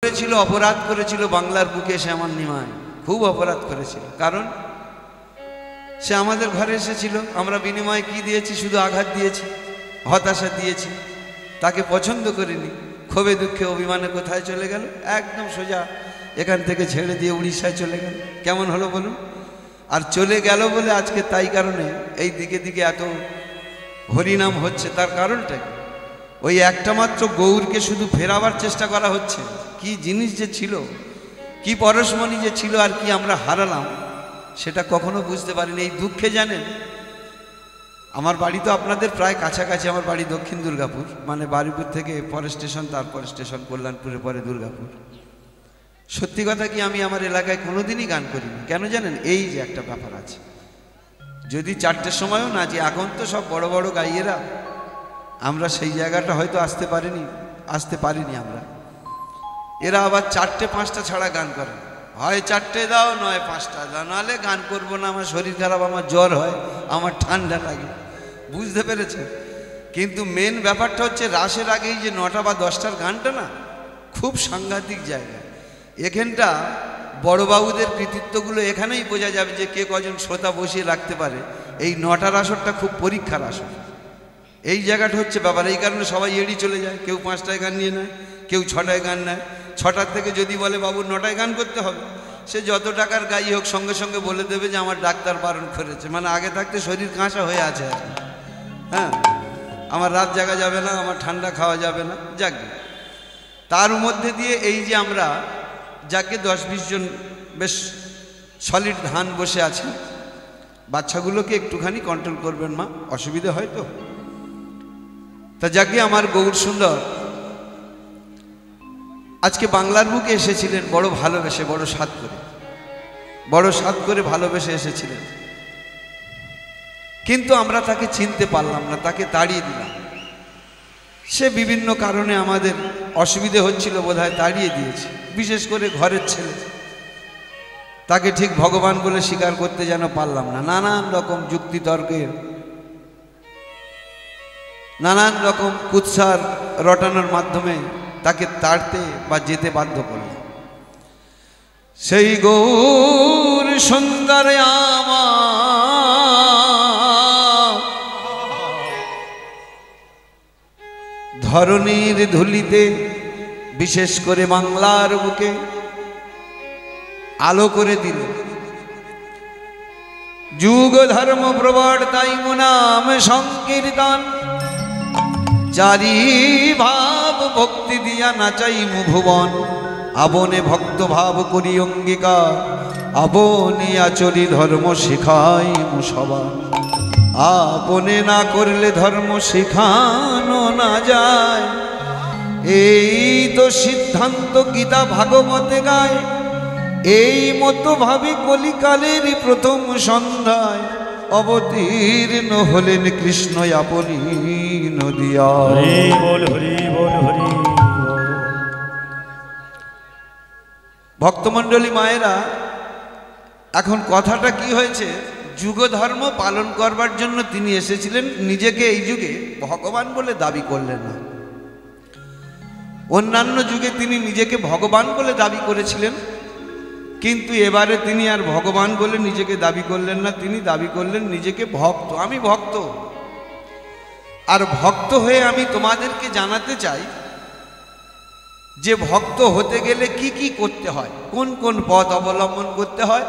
করেছিল, অপরাধ করেছিল বাংলার বুকে সে আমার নিমায়, খুব অপরাধ করেছিল। কারণ সে আমাদের ঘরে এসেছিল, আমরা বিনিময়ে কি দিয়েছি? শুধু আঘাত দিয়েছি, হতাশা দিয়েছি, তাকে পছন্দ করিনি। ক্ষোভে দুঃখে অভিমানে কোথায় চলে গেল? একদম সোজা এখান থেকে ছেড়ে দিয়ে উড়িষ্যায় চলে গেল। কেমন হলো বলুন? আর চলে গেল বলে আজকে তাই কারণে এই দিকে দিকে এত হরিনাম হচ্ছে। তার কারণটা কি? ওই একটা মাত্র গৌরকে শুধু ফেরাবার চেষ্টা করা হচ্ছে। কি জিনিস যে ছিল, কি পরশমণি যে ছিল, আর কি আমরা হারালাম সেটা কখনো বুঝতে পারিনি। এই দুঃখে জানেন, আমার বাড়ি তো আপনাদের প্রায় কাছাকাছি। আমার বাড়ি দক্ষিণ দুর্গাপুর, মানে বারুইপুর থেকে পরের স্টেশন, তারপরে স্টেশন কল্যাণপুরে, পরে দুর্গাপুর। সত্যি কথা কি, আমি আমার এলাকায় কোনোদিনই গান করিনি। কেন জানেন? এই যে একটা ব্যাপার আছে, যদি 4টের সময়ও নাচি, এখন তো সব বড় বড় গাইয়েরা, আমরা সেই জায়গাটা হয়তো আসতে পারিনি আমরা। এরা আবার 4টে 5টা ছাড়া গান করে, হয় 4টে দাও নয় 5টা দাও, নাহলে গান করবো না, আমার শরীর খারাপ, আমার জ্বর হয়, আমার ঠান্ডা লাগে। বুঝতে পেরেছেন? কিন্তু মেন ব্যাপারটা হচ্ছে রাসের আগেই যে 9টা বা 10টার গানটা না, খুব সাংঘাতিক জায়গা। এখানটা বড়বাবুদের কৃতিত্বগুলো এখানেই বোঝা যাবে যে কে কজন শ্রোতা বসিয়ে রাখতে পারে। এই 9টার আসরটা খুব পরীক্ষার আসর। এই জায়গাটা হচ্ছে ব্যাপার। এই কারণে সবাই এড়িয়ে চলে যায়। কেউ 5টায় গান নিয়ে নেয়, কেউ 6টায় গান নেয়। 6টার থেকে যদি বলে বাবু 9টায় গান করতে হবে, সে যত টাকার গাই হোক সঙ্গে সঙ্গে বলে দেবে যে আমার ডাক্তার বারণ করেছে। মানে আগে থাকতে শরীর কাঁচা হয়ে আছে, হ্যাঁ, আমার রাত জাগা যাবে না, আমার ঠান্ডা খাওয়া যাবে না। যাক, তার মধ্যে দিয়ে এই যে আমরা যাকে 10-20 জন বেশ সলিড ধান বসে আছে, বাচ্চাগুলোকে একটুখানি কন্ট্রোল করবেন মা, অসুবিধা হয় তো। তা যাকে আমার গৌর সুন্দর আজকে বাংলার বুকে এসেছিলেন বড় ভালোবেসে, বড় সাধ করে ভালোবেসে এসেছিলেন। কিন্তু আমরা তাকে চিনতে পারলাম না, তাকে তাড়িয়ে দিলাম। সে বিভিন্ন কারণে আমাদের অসুবিধে হচ্ছিল, বোধহয় তাড়িয়ে দিয়েছে। বিশেষ করে ঘরের ছেলে, তাকে ঠিক ভগবান বলে স্বীকার করতে যেন পারলাম না। নানান রকম যুক্তিতর্কের, নানান রকম কুৎসার রটানোর মাধ্যমে তাকে তাড়তে বা যেতে বাধ্য করল। সেই গৌর সুন্দর আমার ধরণীর ধুলিতে, বিশেষ করে বাংলার বুকে আলো করে দিল। যুগ ধর্ম প্রবর্তাই মুনাম সংকীর্তন, চারি ভাব ভক্তি দিয়া নাচাই মুভুবন। আবনে ভক্ত ভাব করি অঙ্গীকার, আপনি আচরি ধর্ম শিখাই মুসবান। আপনে না করলে ধর্ম শেখানো না যায়, এই তো সিদ্ধান্ত গীতা ভাগবতে গায়। এই মতো ভাবে কলিকালের প্রথম সন্ধ্যায় অবতীর্ণ হলেন কৃষ্ণ আপনি নদিয়ায়। ভক্তমণ্ডলী মায়েরা, এখন কথাটা কি হয়েছে? যুগ ধর্ম পালন করবার জন্য তিনি এসেছিলেন, নিজেকে এই যুগে ভগবান বলে দাবি করলেন না। অন্যান্য যুগে তিনি নিজেকে ভগবান বলে দাবি করেছিলেন, কিন্তু এবারে তিনি আর ভগবান বলে নিজেকে দাবি করলেন না। তিনি দাবি করলেন নিজেকে ভক্ত। আমি ভক্ত, আর ভক্ত হয়ে আমি তোমাদেরকে জানাতে চাই যে ভক্ত হতে গেলে কি কি করতে হয়, কোন কোন পথ অবলম্বন করতে হয়,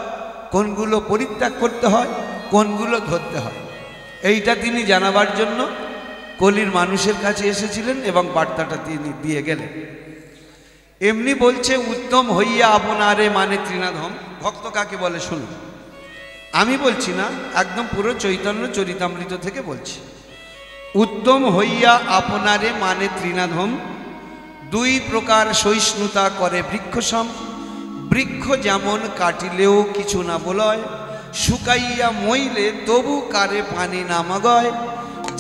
কোনগুলো পরিত্যাগ করতে হয়, কোনগুলো ধরতে হয়। এইটা তিনি জানাবার জন্য কলির মানুষের কাছে এসেছিলেন এবং বার্তাটা তিনি দিয়ে গেলেন। এমনি বলছে, উত্তম হইয়া আপনারে মানে তৃণাধম। ভক্ত কাকে বলে শুনুন। আমি বলছি না, একদম পুরো চৈতন্য চরিতামৃত থেকে বলছি। উত্তম হইয়া আপনারে মানে তৃণাধম, 2 প্রকার সহিষ্ণুতা করে বৃক্ষসম। বৃক্ষ যেমন কাটিলেও কিছু না বলয়, শুকাইয়া মইলে তবু কারে পানি না মাগয়।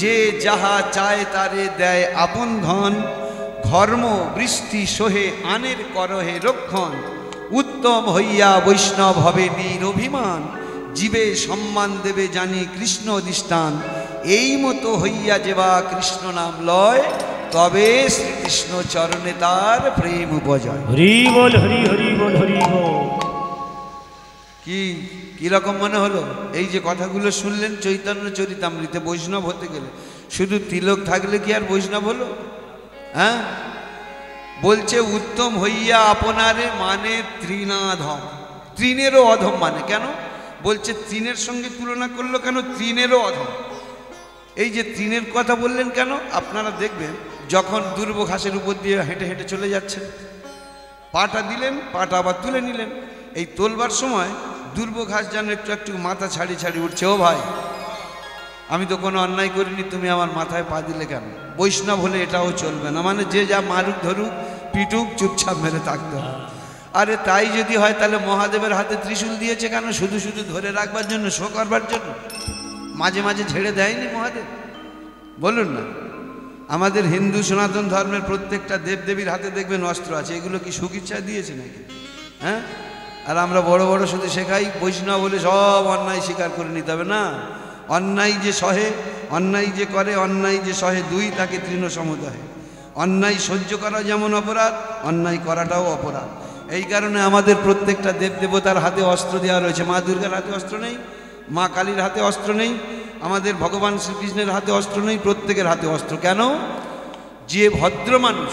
যে যাহা চায় তারে দেয় আপন ধন, ধর্ম বৃষ্টি সোহে আনের করহে রক্ষণ। উত্তম হইয়া বৈষ্ণব হবে নিরভিমান, জীবে সম্মান দেবে জানি কৃষ্ণ অধিষ্ঠান। এই মতো হইয়া যেবা কৃষ্ণ নাম লয়, তবে শ্রীকৃষ্ণ চরণে তার প্রেম উপজয়। হরি বল, হরি হরি বল, হরি বল। কি রকম মনে হলো? এই যে কথাগুলো শুনলেন চৈতন্য চরিতামৃতে, বৈষ্ণব হতে গেলে শুধু তিলক থাকলে কি আর বৈষ্ণব হলো? হ্যাঁ, বলছে উত্তম হইয়া আপনারে মানে তৃণাধম। তৃণেরও অধম মানে কেন? বলছে তৃণের সঙ্গে তুলনা করলো কেন? তৃণেরও অধম। এই যে তৃণের কথা বললেন কেন? আপনারা দেখবেন যখন দুর্ব ঘাসের উপর দিয়ে হেঁটে হেঁটে চলে যাচ্ছেন, পাটা দিলেন, পাটা আবার তুলে নিলেন। এই তোলবার সময় দুর্ব ঘাস যেন একটু একটু মাথা ছাড়ি ছাড়ি উঠছে, ও ভাই আমি তো কোনো অন্যায় করিনি, তুমি আমার মাথায় পা দিলে কেন? বৈষ্ণব হলে এটাও চলবে না, মানে যে যা মারুক ধরুক পিটুক চুপচাপ মেরে থাকতে হবে। আরে তাই যদি হয় তাহলে মহাদেবের হাতে ত্রিশূল দিয়েছে কেন? শুধু শুধু ধরে রাখবার জন্য, শো করবার জন্য? মাঝে মাঝে ঝেড়ে দেয়নি মহাদেব? বলুন না। আমাদের হিন্দু সনাতন ধর্মের প্রত্যেকটা দেবদেবীর হাতে দেখবেন অস্ত্র আছে, এগুলো কি সুচিচ্ছা দিয়েছে নাকি? হ্যাঁ, আর আমরা বড় বড় শুধু শেখাই বৈষ্ণব বলে সব অন্যায় স্বীকার করে নিতে হবে না। অন্যায় যে সহে, অন্যায় যে করে, অন্যায় যে সহে, দুই তাকে তৃণ সমুদায়। অন্যায় সহ্য করা যেমন অপরাধ, অন্যায় করাটাও অপরাধ। এই কারণে আমাদের প্রত্যেকটা দেবদেবতার হাতে অস্ত্র দেওয়া রয়েছে। মা দুর্গার হাতে অস্ত্র নেই, মা কালীর হাতে অস্ত্র নেই, আমাদের ভগবান শ্রীকৃষ্ণের হাতে অস্ত্র নেই, প্রত্যেকের হাতে অস্ত্র। কেন? যে ভদ্র মানুষ,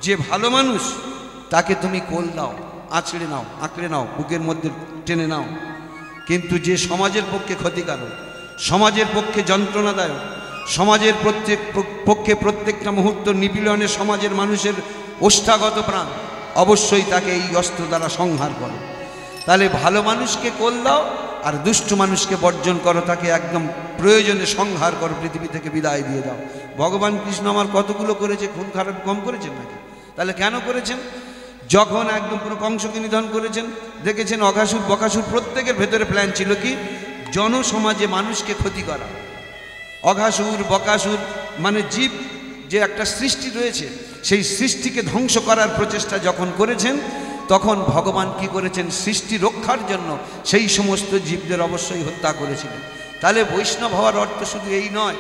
যে ভালো মানুষ, তাকে তুমি কোল দাও, আঁচড়ে নাও, আঁকড়ে নাও, বুকের মধ্যে টেনে নাও। কিন্তু যে সমাজের পক্ষে ক্ষতিকারক, সমাজের পক্ষে যন্ত্রণাদায়ক, সমাজের পক্ষে প্রত্যেকটা মুহূর্ত নিপীড়নে সমাজের মানুষের ওষ্ঠাগত প্রাণ, অবশ্যই তাকে এই অস্ত্র দ্বারা সংহার করো। তাহলে ভালো মানুষকে কোল দাও আর দুষ্ট মানুষকে বর্জন করো, তাকে একদম প্রয়োজনে সংহার করো, পৃথিবী থেকে বিদায় দিয়ে দাও। ভগবান কৃষ্ণ আমার কতগুলো করেছে, খুন খারাপ কম করেছেন নাকি? তাহলে কেন করেছেন? যখন একদম পুরো কংসকে নিধন করেছেন, দেখেছেন অঘাসুর বকাসুর প্রত্যেকের ভেতরে প্ল্যান ছিল কি? জনসমাজে মানুষকে ক্ষতি করা। অঘাসুর বকাসুর মানে জীব যে একটা সৃষ্টি রয়েছে, সেই সৃষ্টিকে ধ্বংস করার প্রচেষ্টা যখন করেছেন, তখন ভগবান কি করেছেন? সৃষ্টি রক্ষার জন্য সেই সমস্ত জীবদের অবশ্যই হত্যা করেছিলেন। তাহলে বৈষ্ণব হওয়ার অর্থ শুধু এই নয়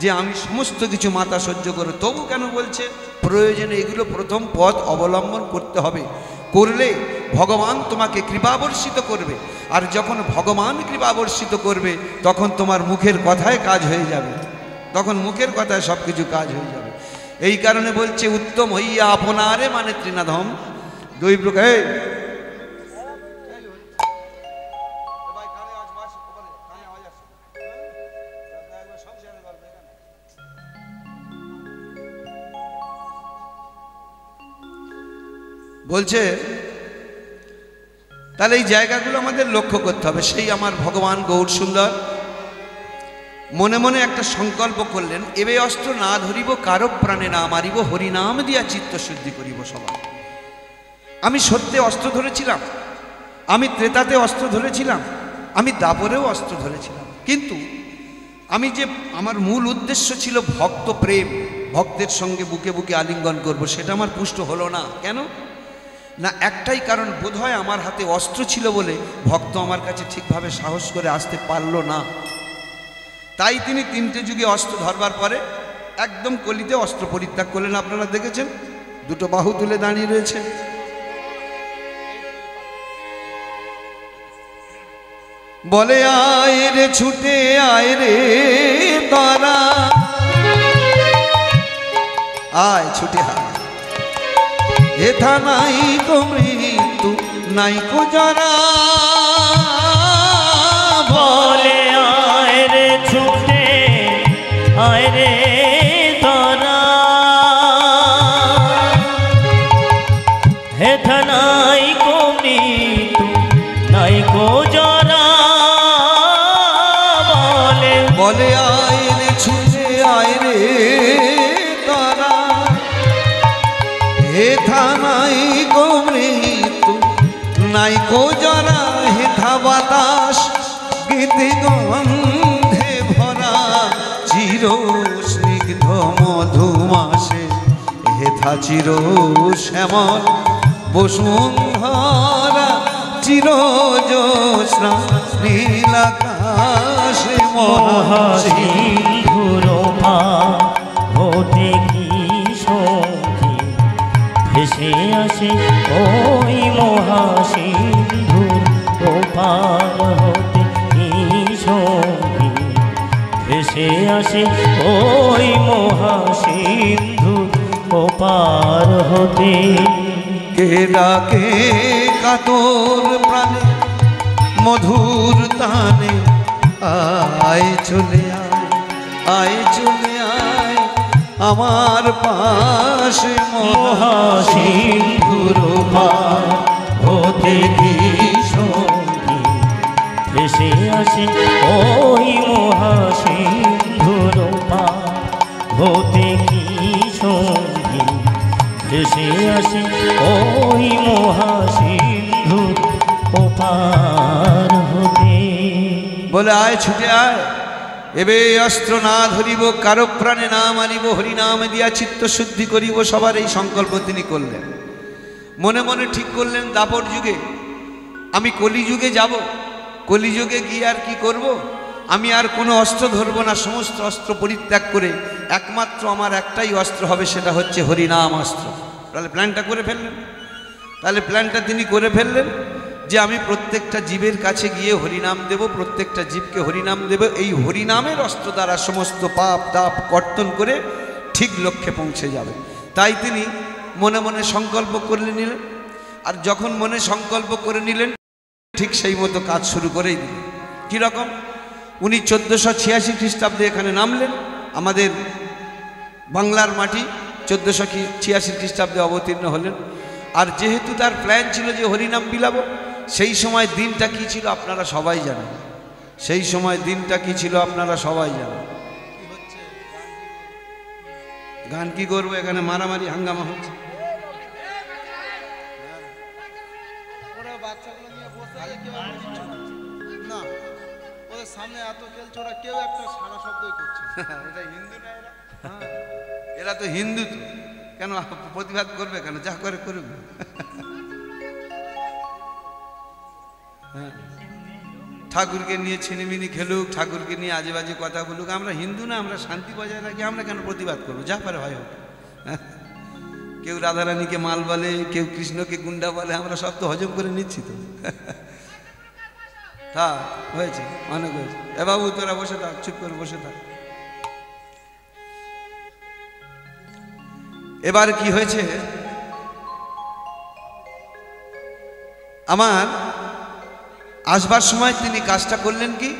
যে আমি সমস্ত কিছু মাথা সহ্য করো। তবু কেন বলছে? প্রয়োজনে এগুলো প্রথম পথ অবলম্বন করতে হবে, করলে ভগবান তোমাকে কৃপাবর্ষিত করবে। আর যখন ভগবান কৃপাবর্ষিত করবে, তখন তোমার মুখের কথায় কাজ হয়ে যাবে, তখন মুখের কথায় সব কিছু কাজ হয়ে যাবে। এই কারণে বলছে উত্তম হইয়া আপনারে মানে তৃণাধম। দুই প্রকার। বলছে তাহলে এই জায়গাগুলো আমাদের লক্ষ্য করতে হবে। সেই আমার ভগবান গৌর সুন্দর মনে মনে একটা সংকল্প করলেন, এবে অস্ত্র না ধরিব, কারো প্রাণে না মারিব, হরিনাম দিয়া চিত্ত শুদ্ধি করিব সবাই। আমি সত্যে অস্ত্র ধরেছিলাম, আমি ত্রেতাতে অস্ত্র ধরেছিলাম, আমি দাপরেও অস্ত্র ধরেছিলাম, কিন্তু আমি যে আমার মূল উদ্দেশ্য ছিল ভক্ত প্রেম, ভক্তের সঙ্গে বুকে বুকে আলিঙ্গন করব, সেটা আমার পুষ্ট হলো না। কেন না? একটাই কারণ, বোধহয় আমার হাতে অস্ত্র ছিল বলে ভক্ত আমার কাছে ঠিকভাবে সাহস করে আসতে পারল না। তাই তিনি তিনটে যুগে অস্ত্র ধরবার পরে একদম কলিতে অস্ত্র পরিত্যাগ করলেন। আপনারা দেখেছেন, দুটো বাহু তুলে দাঁড়িয়ে রয়েছে। বলে আয় রে ছুটে আয় রে তারা, আয় ছুটে আয়, এথা নাই কো মৃত্যু নাই কো জরা। বলে আয় রে ছুটে আয় রে তারা, হেথা নাই কো মৃত্যু নাই কো জরা। বলে আয় রে ছুটে আয় রে তারা, হেথা নাই কো মৃত্যু নাই কো জরা। হেথা বাতাস গীতি গন্ধে ভরা, চির স্নিগ্ধ মধুমাসে, হেথা চির শ্যামল বসুন্ধরা, চির জ্যোৎস্না নীলাকাশে মহাসিন্ধুর হতে কি ভেসে আসে ওই মহাসিন্ধুর ওপার হতে সঙ্গী ভেসে আসে ওই মহাসিন্ধুর ওপার হতে। কে ডাকে কাতর প্রাণে মধুর তানে আয় চলে আয়, আয় চলে আয় আমার পাশে মহাসিন্ধুর পার হতে সঙ্গী ভেসে আসে ওই মহাসিন্ধুর পার হতে সঙ্গী ভেসে আসে ওই মহাসিন্ধুর ওপার হতে। বলে আয় ছুটে আয়, এবে অস্ত্র না ধরিব, কারো প্রাণে না মারিব, হরিনাম দিয়া চিত্ত শুদ্ধি করিব। সবার এই সংকল্প তিনি করলেন। মনে মনে ঠিক করলেন দাপর যুগে আমি কলিযুগে যাব, কলিযুগে গিয়ে আর কি করব, আমি আর কোনো অস্ত্র ধরব না, সমস্ত অস্ত্র পরিত্যাগ করে একমাত্র আমার একটাই অস্ত্র হবে, সেটা হচ্ছে হরিনাম অস্ত্র। তাহলে প্ল্যানটা করে ফেললেন। তাহলে প্ল্যানটা তিনি করে ফেললেন যে আমি প্রত্যেকটা জীবের কাছে গিয়ে হরিনাম দেব, প্রত্যেকটা জীবকে হরিনাম দেব। এই হরিনামের অস্ত্র দ্বারা সমস্ত পাপ তাপ কর্তন করে ঠিক লক্ষ্যে পৌঁছে যাবে। তাই তিনি মনে মনে সংকল্প করে নিলেন। আর যখন মনে সংকল্প করে নিলেন ঠিক সেই মতো কাজ শুরু করেই দিলেন। কীরকম? উনি 1486 খ্রিস্টাব্দে এখানে নামলেন, আমাদের বাংলার মাটি 1486 খ্রিস্টাব্দে অবতীর্ণ হলেন। আর যেহেতু তার প্ল্যান ছিল যে হরিনাম বিলাবো, সেই সময় দিনটা কি ছিল আপনারা সবাই জানেন। সেই সময় দিনটা কি ছিল আপনারা সবাই জানেন। গান কি করবো, এখানে মারামারি হাঙ্গামা হচ্ছে। সামনে এত খেল ছোড়া কেউ একটা সারা শব্দই করছে। এটা হিন্দু না এরা তো হিন্দু, তো কেন প্রতিবাদ করবে কেন? যা করে করুক। হ্যাঁ, ঠাকুরকে নিয়ে ছিনিমিনি খেলুক, ঠাকুরকে নিয়ে আজে বাজে কথা বলুক, আমরা হিন্দু না, আমরা শান্তি বজায় রাখি, আমরা কেন প্রতিবাদ করবো? যা পারে হয় হোক। কেউ রাধারানীকে মাল বলে, কেউ কৃষ্ণকে গুন্ডা বলে, আমরা সব তো হজম করে নিচ্ছি তো। হ্যাঁ হয়েছে, অনেক হয়েছে। এ বাবু তোরা বসে থাক, চুপ করে বসে থাক। এবার কি হয়েছে, আমার আসবার সময় তিনি কাজটা করলেন কি,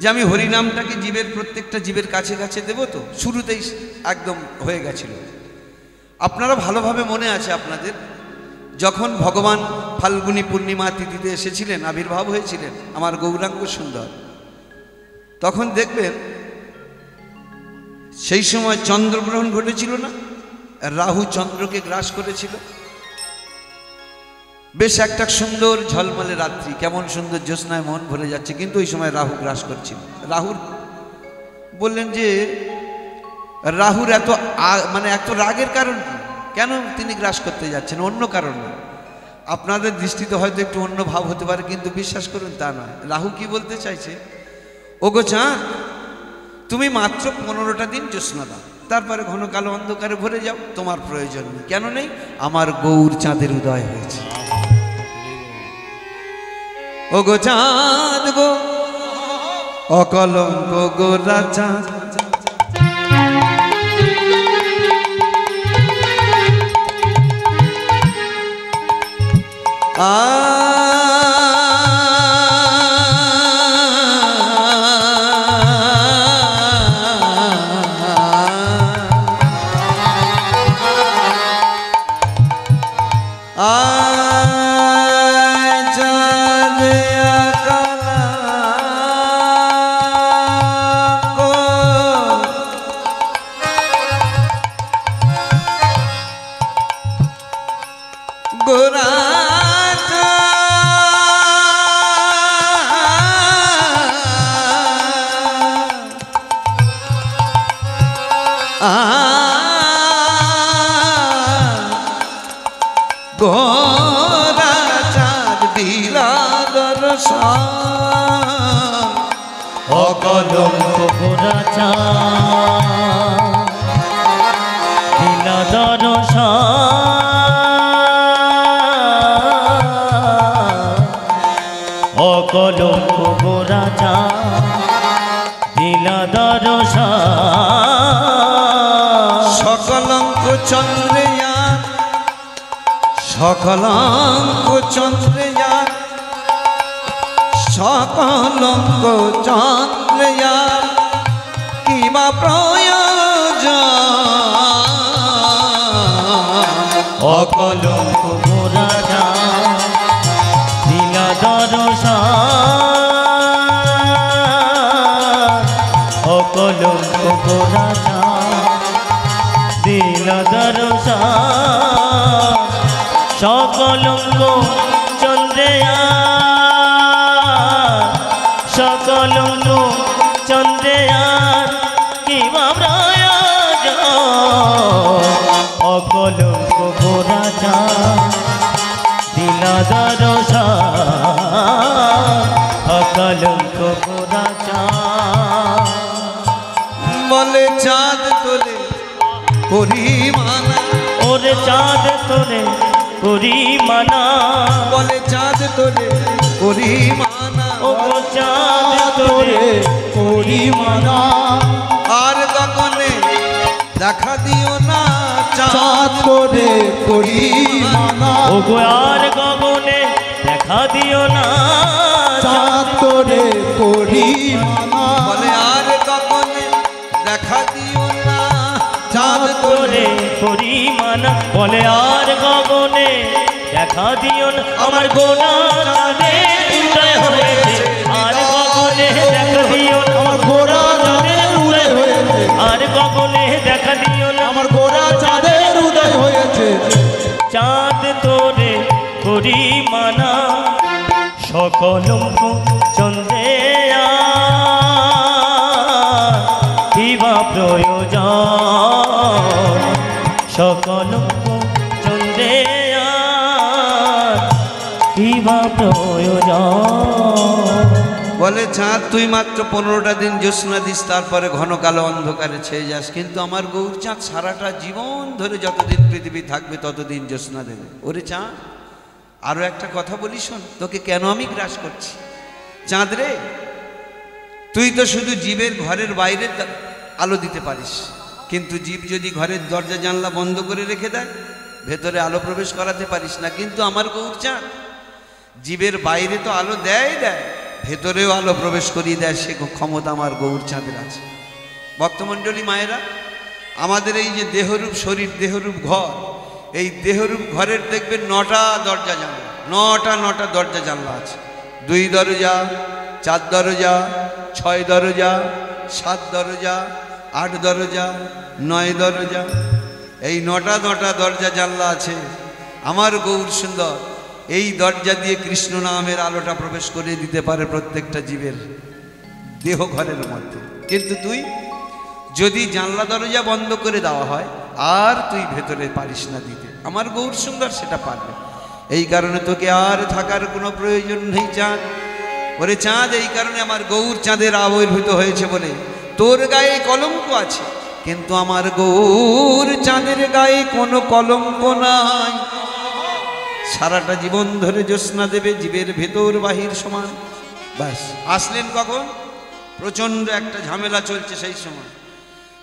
যে আমি হরিনামটাকে জীবের প্রত্যেকটা জীবের কাছে কাছে দেব। তো শুরুতেই একদম হয়ে গেছিল। আপনারা ভালোভাবে মনে আছে আপনাদের, যখন ভগবান ফাল্গুনী পূর্ণিমা তিথিতে এসেছিলেন, আবির্ভাব হয়েছিলেন আমার গৌরাঙ্গ সুন্দর, তখন দেখবেন সেই সময় চন্দ্রগ্রহণ ঘটেছিল না, রাহু চন্দ্রকে গ্রাস করেছিল। বেশ একটা সুন্দর ঝলমলে রাত্রি, কেমন সুন্দর জ্যোৎস্নায় মন ভরে যাচ্ছে, কিন্তু ওই সময় রাহু গ্রাস করছিল। রাহুর বললেন যে রাহুর এত মানে এত রাগের কারণ কি, কেন তিনি গ্রাস করতে যাচ্ছেন? অন্য কারণ না, আপনাদের দৃষ্টিতে হয়তো একটু অন্য ভাব হতে পারে, কিন্তু বিশ্বাস করুন তা নয়। রাহু কি বলতে চাইছে, ওগো চাঁদ, তুমি মাত্র 15টা দিন জ্যোৎস্না দাও, তারপরে ঘন কালো অন্ধকারে ভরে যাও, তোমার প্রয়োজন নেই। কেন নেই? আমার গৌর চাঁদের উদয় হয়েছে। ওগো চাঁদ গো, অকলঙ্ক গোরা চাঁদ, গোরা চাঁদ দিলা দর্শন, অকলঙ্ক গোরা চাঁদ দিলা দর্শন, অকলঙ্ক গোরা চাঁদ দিলা দর্শন সকলঙ্ক চন্দ্রয়ান সকলঙ্ক চন্দ্রয়ান সকলঙ্ক চন্দ্রয়ান কিবা প্রয়োজন অকলঙ্ক গোরা চাঁদ দিলা দর্শন অকলঙ্ক গোরা চাঁদ দিলা দর্শন সকলঙ্ক চন্দ্রয়ান সকলঙ্ক চন্দ্রয়ান কিবা প্রয়োজন অকলঙ্ক গোরা চাঁদ দিলা দর্শন অকলঙ্ক গোরা চাঁদ বলে চাঁদ তোলে করি মানা ওরে চাঁদ তোরে করি মানা বলে চাঁদ তোলে করি মানা ও গো চাঁদ তোরে করি মানা আর গগনে দেখা দিও না চাঁদ করে করি মানা ও গো আর গগনে দেখা দিও না চাঁদ করে করি মানা বলে আর গগনে দেখা দিও না চাঁদ তোরে তোলে করি মানা বলে আর গগনে দেখা দিও না আমার গোনা চাঁদের উদয় হয়েছে আর গগনে দেখা দিও না আমার গোরা চাঁদের উদয় হয়েছে আর গগনে দেখা দিও না আমার গোরা চাঁদের উদয় হয়েছে চাঁদ তোরে করি মানা সকলঙ্ক চন্দ্রেয়া কিবা প্রয়োজন সকলঙ্ক চন্দ্রেয়া কিবা প্রয়োজন বলে চাঁদ তুই মাত্র 15টা দিন জ্যোৎস্না দিস তারপরে ঘন কালো অন্ধকারে ছেয়ে যাস কিন্তু আমার গৌর চাঁদ সারাটা জীবন ধরে যতদিন পৃথিবী থাকবে ততদিন জ্যোৎস্না দেবে ওরে চাঁদ আরো একটা কথা বলি শোন তোকে কেন আমি গ্রাস করছি চাঁদ রে তুই তো শুধু জীবের ঘরের বাইরে আলো দিতে পারিস কিন্তু জীব যদি ঘরের দরজা জানলা বন্ধ করে রেখে দেয় ভেতরে আলো প্রবেশ করাতে পারিস না কিন্তু আমার গৌর চাঁদ জীবের বাইরে তো আলো দেয় ভেতরেও আলো প্রবেশ করিয়ে দেয় সে ক্ষমতা আমার গৌর চাঁদের আছে ভক্তমণ্ডলী মায়েরা আমাদের এই যে দেহরূপ শরীর দেহরূপ ঘর এই দেহরূপ ঘরের দেখবেন 9টা দরজা জানলা 9টা দরজা জানলা আছে 2 দরজা 4 দরজা 6 দরজা 7 দরজা 8 দরজা 9 দরজা এই 9টা দরজা জানলা আছে আমার গৌর সুন্দর এই দরজা দিয়ে কৃষ্ণ নামের আলোটা প্রবেশ করে দিতে পারে প্রত্যেকটা জীবের দেহ ঘরের মধ্যে কিন্তু তুই যদি জানলা দরজা বন্ধ করে দেওয়া হয় আর তুই ভেতরে পারিস না দিতে আমার গৌর সুন্দর সেটা পারবে এই কারণে তোকে আর থাকার কোনো প্রয়োজন নেই চাঁদ ওরে চাঁদ এই কারণে আমার গৌর চাঁদের আবির্ভূত হয়েছে বলে তোর গায়ে কলঙ্ক আছে কিন্তু আমার গৌর চাঁদের গায়ে কোনো কলঙ্ক নাই সারাটা জীবন ধরে জ্যোৎস্না দেবে জীবের ভেতর বাহির সমান ব্যাস আসলেন কখন প্রচণ্ড একটা ঝামেলা চলছে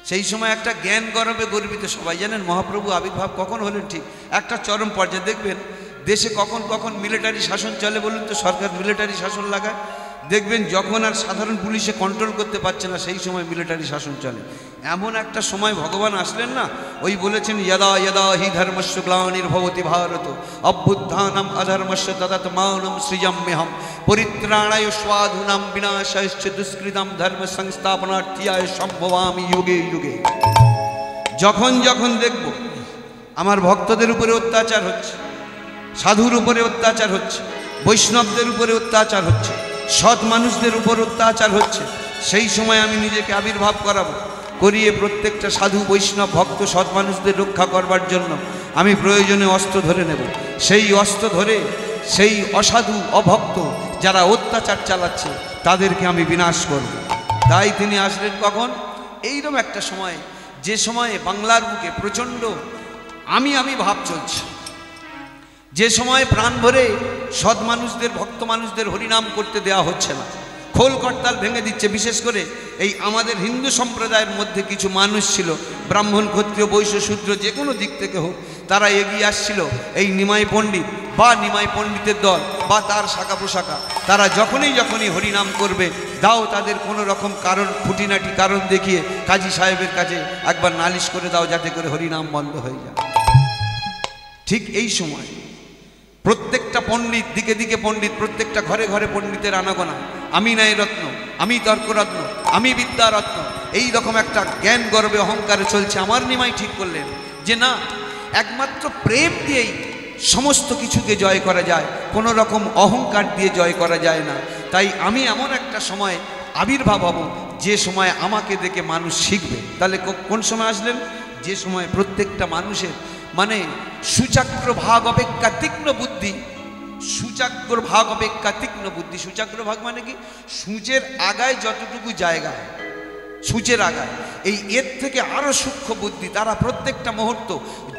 সেই সময় একটা জ্ঞান গর্বে গর্বিত সবাই জানেন মহাপ্রভু আবির্ভাব কখন হলেন ঠিক একটা চরম পর্যায়ে দেখবেন দেশে কখন কখন মিলিটারি শাসন চলে বলুন তো সরকার মিলিটারি শাসন লাগায় দেখবেন যখন আর সাধারণ পুলিশে কন্ট্রোল করতে পারছে না সেই সময় মিলিটারি শাসন চলে এমন একটা সময় ভগবান আসলেন না ওই বলেছেন যদা যদা হি ধর্মস্য গ্লানির্ভবতি ভারত অভ্যুত্থানম অধর্মস্য তদাত্মানম সৃজাম্যহম পরিত্রাণায় সাধূনাং বিনাশায়শ্চ দুষ্কৃতম ধর্ম সংস্থাপনার্থিয়ায় সম্ভবামি যুগে যুগে যখন যখন দেখব আমার ভক্তদের উপরে অত্যাচার হচ্ছে সাধুর উপরে অত্যাচার হচ্ছে বৈষ্ণবদের উপরে অত্যাচার হচ্ছে সৎ মানুষদের উপর অত্যাচার হচ্ছে সেই সময় আমি নিজেকে আবির্ভাব করিয়ে প্রত্যেকটা সাধু বৈষ্ণব ভক্ত সৎ মানুষদের রক্ষা করবার জন্য আমি প্রয়োজনে অস্ত্র ধরে নেব সেই অস্ত্র ধরে সেই অসাধু অভক্ত যারা অত্যাচার চালাচ্ছে তাদেরকে আমি বিনাশ করব তাই তিনি আসলেন কখন এইরকম একটা সময় যে সময়ে বাংলার বুকে প্রচণ্ড আমি ভাব চলছে যে সময় প্রাণ ভরে সৎ মানুষদের, ভক্ত মানুষদের হরিনাম করতে দেওয়া হচ্ছে না, খোল করতাল ভেঙে দিচ্ছে। বিশেষ করে এই আমাদের হিন্দু সম্প্রদায়ের মধ্যে কিছু মানুষ ছিল, ব্রাহ্মণ, ক্ষত্রিয়, বৈশ্য, শূদ্র যে কোনো দিক থেকে হোক, তারা এগিয়ে আসছিল এই নিমাই পণ্ডিত বা নিমাই পণ্ডিতের দল বা তার শাখা প্রশাখা। তারা যখনই হরিনাম করবে, দাও তাদের কোনো রকম কারণ, খুঁটিনাটি কারণ দেখিয়ে কাজী সাহেবের কাছে একবার নালিশ করে দাও, যাতে করে হরিনাম বন্ধ হয়ে যায়। ঠিক এই সময় প্রত্যেকটা পণ্ডিত, দিকে দিকে পণ্ডিত, প্রত্যেকটা ঘরে ঘরে পণ্ডিতের আনাগোনা। আমি ন্যায় রত্ন, আমি তর্করত্ন, আমি বিদ্যারত্ন, এই রকম একটা জ্ঞান গর্বে অহংকারে চলছে। আমার নিমাই ঠিক করলেন যে না, একমাত্র প্রেম দিয়েই সমস্ত কিছুকে জয় করা যায়, কোনো রকম অহংকার দিয়ে জয় করা যায় না। তাই আমি এমন একটা সময় আবির্ভাব হব যে সময় আমাকে দেখে মানুষ শিখবে। তাহলে কোন সময় আসলেন? যে সময় প্রত্যেকটা মানুষের মানে সুচাগ্র ভাগ অপেক্ষা তীক্ষ্ণ বুদ্ধি, সুচাগ্র ভাগ অপেক্ষা তীক্ষ্ণ বুদ্ধি। সুচাগ্র ভাগ মানে কি? সূচের আগায় যতটুকু জায়গা, সূচের আগায়, এই এর থেকে আরো সূক্ষ্ম বুদ্ধি, তারা প্রত্যেকটা মুহূর্ত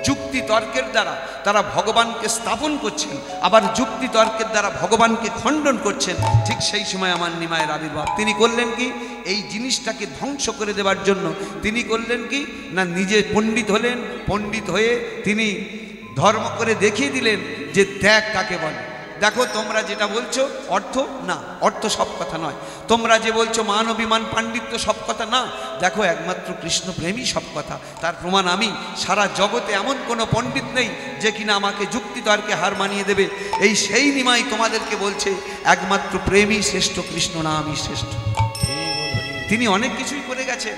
যুক্তি তর্কের দ্বারা তারা ভগবানকে স্থাপন করছেন, আবার যুক্তি তর্কের দ্বারা ভগবানকে খণ্ডন করছেন। ঠিক সেই সময় আমার নিমায়ের আবির্ভাব। তিনি করলেন কি? এই জিনিসটাকে ধ্বংস করে দেওয়ার জন্য তিনি করলেন কি না, নিজে পণ্ডিত হলেন, পণ্ডিত হয়ে তিনি ধর্ম করে দেখিয়ে দিলেন যে ত্যাগ কাকে বলে। দেখো, তোমরা যেটা বলছো অর্থ না, অর্থ সব কথা নয়। তোমরা যে বলছো মান অভিমান পাণ্ডিত্য সব কথা না, দেখো একমাত্র কৃষ্ণ প্রেমই সব কথা। তার প্রমাণ আমি। সারা জগতে এমন কোনো পণ্ডিত নেই যে কিনা আমাকে যুক্তি তর্কে হার মানিয়ে দেবে। এই সেই নিমাই তোমাদেরকে বলছে একমাত্র প্রেমই শ্রেষ্ঠ, কৃষ্ণ নামই শ্রেষ্ঠ। তিনি অনেক কিছুই করে গেছেন।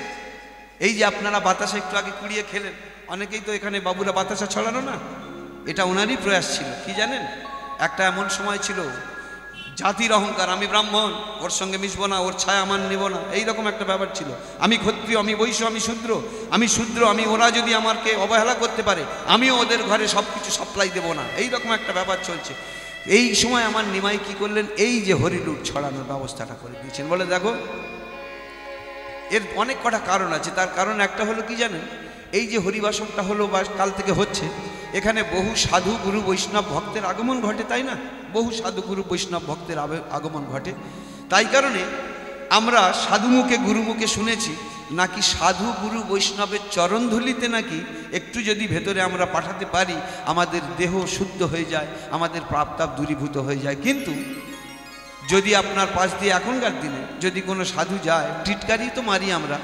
এই যে আপনারা বাতাসা একটু আগে কুড়িয়ে খেলেন, অনেকেই তো এখানে বাবুরা বাতাসা ছড়ানো না, এটা ওনারই প্রয়াস ছিল। কি জানেন, একটা এমন সময় ছিল জাতির অহংকার, আমি ব্রাহ্মণ, ওর সঙ্গে মিশবো না, ওর ছায়া আমার নেব না, এইরকম একটা ব্যাপার ছিল। আমি ক্ষত্রিয়, আমি বৈশ্য, আমি শূদ্র, আমি ওরা যদি আমাকে অবহেলা করতে পারে আমিও ওদের ঘরে সব কিছু সাপ্লাই দেবো না, এইরকম একটা ব্যাপার চলছে। এই সময় আমার নিমাই কি করলেন, এই যে হরিলুট ছড়ানোর ব্যবস্থাটা করে দিয়েছেন। বলে দেখো, এর অনেক কটা কারণ আছে। তার কারণ একটা হলো কি জানেন, এই যে হরিবাসনটা হলো বা কাল থেকে হচ্ছে, এখানে বহু সাধু গুরু বৈষ্ণব ভক্তের আগমন ঘটে, তাই না? বহু সাধু গুরু বৈষ্ণব ভক্তের আগমন ঘটে। তাই কারণে আমরা সাধুমুখে গুরুমুখে শুনেছি নাকি সাধু গুরু বৈষ্ণবের চরণধুলিতে নাকি একটু যদি ভেতরে আমরা পাঠাতে পারি, আমাদের দেহ শুদ্ধ হয়ে যায়, আমাদের পাপ দূরীভূত হয়ে যায়। কিন্তু যদি আপনার পাশ দিয়ে এখনকার দিনে যদি কোনো সাধু যায়, টিটকারি তো মারি আমরা,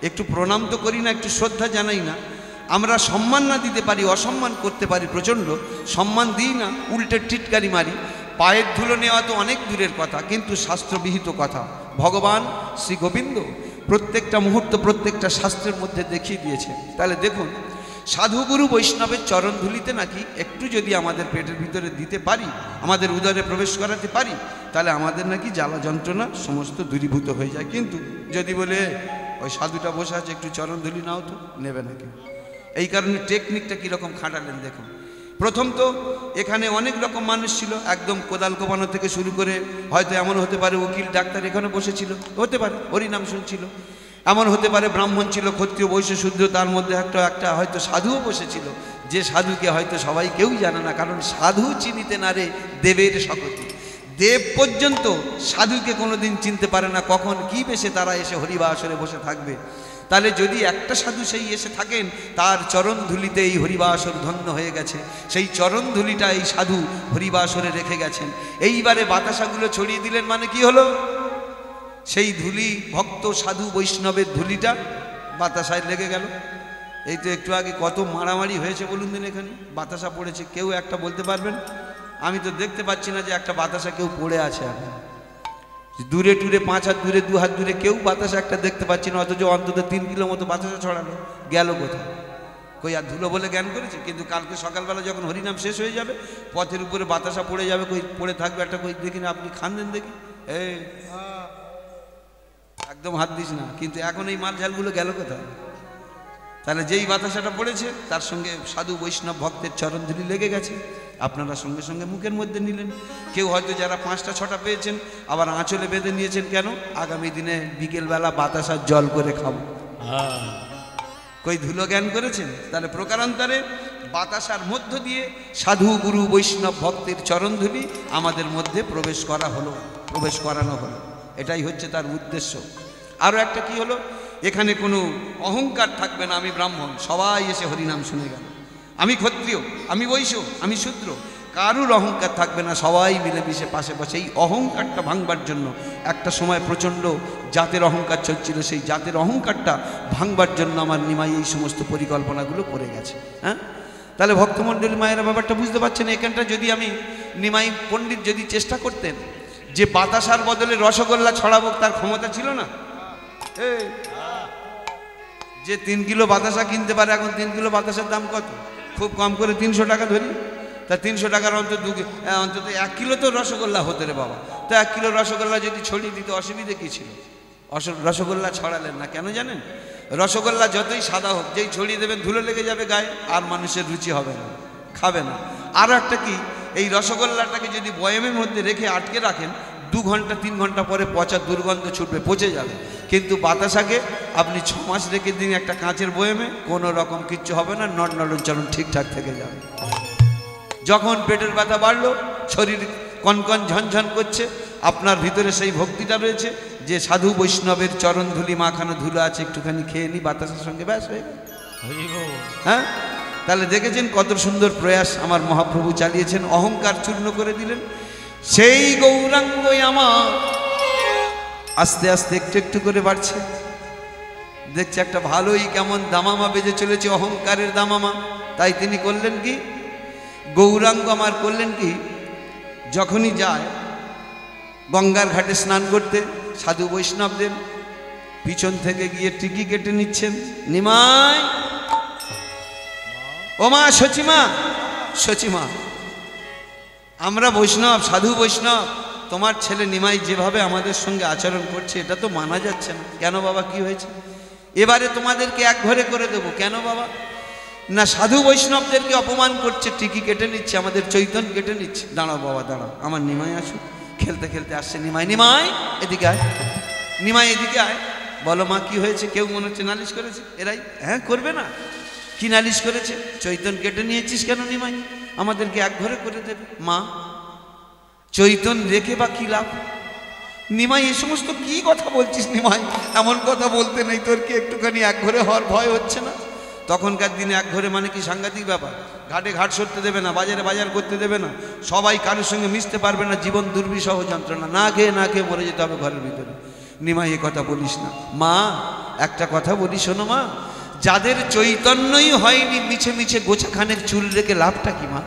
একটু প্রণাম তো করি না, একটু শ্রদ্ধা জানাই না, আমরা সম্মান না দিতে পারি, অসম্মান করতে পারি, প্রচণ্ড সম্মান দিই না, উল্টে টিটকারি মারি। পায়ের ধুলো নেওয়া তো অনেক দূরের কথা, কিন্তু শাস্ত্রবিহিত কথা। ভগবান শ্রী গোবিন্দ প্রত্যেকটা মুহূর্ত প্রত্যেকটা শাস্ত্রের মধ্যে দেখিয়ে দিয়েছে। তাহলে দেখুন, সাধুগুরু বৈষ্ণবের চরণধুলিতে নাকি একটু যদি আমাদের পেটের ভিতরে দিতে পারি, আমাদের উদরে প্রবেশ করাতে পারি, তাহলে আমাদের নাকি জ্বালা যন্ত্রণা সমস্ত দূরীভূত হয়ে যায়। কিন্তু যদি বলে ওই সাধুটা বসে আছে, একটু চরণধুলি নাও, তো নেবে না কেউ। এই কারণে টেকনিকটা কীরকম খাটালেন দেখুন। প্রথম তো এখানে অনেক রকম মানুষ ছিল, একদম কোদাল কোপানো থেকে শুরু করে, হয়তো এমন হতে পারে উকিল ডাক্তার এখানে বসেছিল, হতে পারে হরিনাম শুনছিল, এমন হতে পারে ব্রাহ্মণ ছিল, ক্ষত্রিয় বৈশ্য শূদ্র, তার মধ্যে একটা হয়তো সাধুও বসেছিল, যে সাধুকে হয়তো সবাই কেউ জানে না, কারণ সাধু চিনিতে না রে দেবের শকতি। দেব পর্যন্ত সাধুকে কোনোদিন চিনতে পারে না, কখন কি বেশে তারা এসে হরিবাসরে বসে থাকবে। তাহলে যদি একটা সাধু সেই এসে থাকেন, তার চরণধুলিতে এই হরিবাসর ধন্য হয়ে গেছে, সেই চরণধুলিটা এই সাধু হরিবাসরে রেখে গেছেন। এইবারে বাতাসাগুলো ছড়িয়ে দিলেন, মানে কি হলো, সেই ধুলি ভক্ত সাধু বৈষ্ণবের ধুলিটা বাতাসায় লেগে গেল। এই তো একটু আগে কত মারামারি হয়েছে বলুন দিন, এখানে বাতাসা পড়েছে, কেউ একটা বলতে পারবেন? আমি তো দেখতে পাচ্ছি না যে একটা বাতাসা কেউ পড়ে আছে। এখন দূরে টুরে 5 হাত দূরে 2 হাত দূরে কেউ বাতাসা একটা দেখতে পাচ্ছি না, অথচ অন্তত 3 কিলো মতো বাতাসা ছড়ানো গেল কোথায়? কই আর ধুলো বলে জ্ঞান করেছে? কিন্তু কালকে সকালবেলা যখন হরিনাম শেষ হয়ে যাবে, পথের উপরে বাতাসা পড়ে যাবে, কই পড়ে থাকবে একটা, কই দেখি না, আপনি খান দেন দেখি, এই একদম হাত দিস না। কিন্তু এখন এই মাল ঝালগুলো গেল কোথায়? তাহলে যেই বাতাসাটা পড়েছে তার সঙ্গে সাধু বৈষ্ণব ভক্তের চরণধুলি লেগে গেছে, আপনারা সঙ্গে সঙ্গে মুখের মধ্যে নিলেন। কেউ হয়তো যারা 5টা 6টা পেয়েছেন, আবার আঁচলে বেঁধে নিয়েছেন, কেন? আগামী দিনে বিকেলবেলা বাতাসার জল করে খাবো। কই ধুলো জ্ঞান করেছেন? তাহলে প্রকারান্তরে বাতাসার মধ্য দিয়ে সাধু গুরু বৈষ্ণব ভক্তের চরণধূলি আমাদের মধ্যে প্রবেশ করানো হলো। এটাই হচ্ছে তার উদ্দেশ্য। আরও একটা কি হলো, এখানে কোনো অহংকার থাকবে না, আমি ব্রাহ্মণ, সবাই এসে হরিনাম শুনে গেল, আমি ক্ষত্রিয়, আমি বৈশ্য, আমি শূদ্র, কারুর অহংকার থাকবে না, সবাই মিলেমিশে পাশে বসে। এই অহংকারটা ভাঙবার জন্য একটা সময় প্রচণ্ড জাতের অহংকার চলছিল, সেই জাতের অহংকারটা ভাঙবার জন্য আমার নিমাই এই সমস্ত পরিকল্পনাগুলো করে গেছে। হ্যাঁ, তাহলে ভক্তমণ্ডলী মায়েরা ব্যাপারটা বুঝতে পারছেন। এখানটা যদি আমি নিমাই পণ্ডিত যদি চেষ্টা করতেন যে বাতাসার বদলে রসগোল্লা ছড়াবো, তার ক্ষমতা ছিল না। যে 3 কিলো বাতাসা কিনতে পারে, এখন 3 কিলো বাতাসার দাম কত? খুব কম করে 300 টাকা ধরি, তা 300 টাকার অন্তত 1 কিলো তো রসগোল্লা হতে রে বাবা। তো 1 কিলো রসগোল্লা যদি ছড়িয়ে দিতে অসুবিধে কী ছিল? রসগোল্লা ছড়ালেন না কেন জানেন? রসগোল্লা যতই সাদা হোক, যেই ছড়িয়ে দেবেন ধুলো লেগে যাবে গায়ে, আর মানুষের রুচি হবে না, খাবে না। আরও একটা কি, এই রসগোল্লাটাকে যদি বয়ামের মধ্যে রেখে আটকে রাখেন, 2 ঘন্টা 3 ঘন্টা পরে পচা দুর্গন্ধ ছুটবে, পচে যাবে। কিন্তু বাতাসাকে আপনি 6 মাস রেখে দিন একটা কাঁচের বয়ামে, কোনো রকম কিচ্ছু হবে না, নড়নড়ন চলন ঠিকঠাক থেকে যাবে। যখন পেটের ব্যথা বাড়লো, শরীর কনকন ঝনঝন করছে, আপনার ভিতরে সেই ভক্তিটা রয়েছে যে সাধু বৈষ্ণবের চরণ ধুলি মাখানো ধুলো আছে, একটুখানি খেয়ে নি বাতাসের সঙ্গে, ব্যাস হয়ে গেল। হ্যাঁ, তাহলে দেখেছেন কত সুন্দর প্রয়াস আমার মহাপ্রভু চালিয়েছেন, অহংকার চূর্ণ করে দিলেন। সেই গৌরাঙ্গই আমার আস্তে আস্তে একটু একটু করে বাড়ছে, দেখছে একটা ভালোই কেমন দামামা বেজে চলেছে, অহংকারের দামামা। তাই তিনি করলেন কি, গৌরাঙ্গ আমার করলেন কি, যখনই যায় গঙ্গার ঘাটে স্নান করতে, সাধু বৈষ্ণবদের পিছন থেকে গিয়ে টিকি কেটে নিচ্ছেন। নিমাই, ও মা সচিমা, সচিমা, আমরা বৈষ্ণব, সাধু বৈষ্ণব, তোমার ছেলে নিমাই যেভাবে আমাদের সঙ্গে আচরণ করছে এটা তো মানা যাচ্ছে না। কেন বাবা, কি হয়েছে? এবারে তোমাদেরকে এক ঘরে করে দেবো। কেন বাবা? না, সাধু বৈষ্ণবদেরকে অপমান করছে, টিকি কেটে নিচ্ছে, আমাদের চৈতন কেটে নিচ্ছে। দাঁড়াও বাবা দাঁড়াও, আমার নিমাই আসুক। খেলতে খেলতে আসছে নিমাই, নিমাই এদিকে আয়, নিমাই এদিকে আয়। বলো মা কি হয়েছে? কেউ মনে হচ্ছে নালিশ করেছে। এরাই হ্যাঁ করবে না, কি নালিশ করেছে? চৈতন কেটে নিয়েছিস কেন নিমাই? আমাদেরকে এক ঘরে করে দেবে। মা, চৈতন রেখে বা কি লাভ? নিমাই এই সমস্ত কি কথা বলছিস নিমাই? এমন কথা বলতে নেই, তোর কি একটুখানি এক ঘরে হওয়ার ভয় হচ্ছে না? তখনকার দিনে এক ঘরে মানে কি সাংঘাতিক ব্যাপার। ঘাটে ঘাট সরতে দেবে না, বাজারে বাজার করতে দেবে না, সবাই কারোর সঙ্গে মিশতে পারবে না, জীবন দুর্বিষহ যন্ত্রণা, না খেয়ে মরে যেতে হবে ঘরের ভিতরে। নিমাই এ কথা বলিস না। মা, একটা কথা বলি শোনো মা, যাদের চৈতন্যই হয়নি মিছে মিছে গোছাখানের চুল রেখে লাভটা কি মা?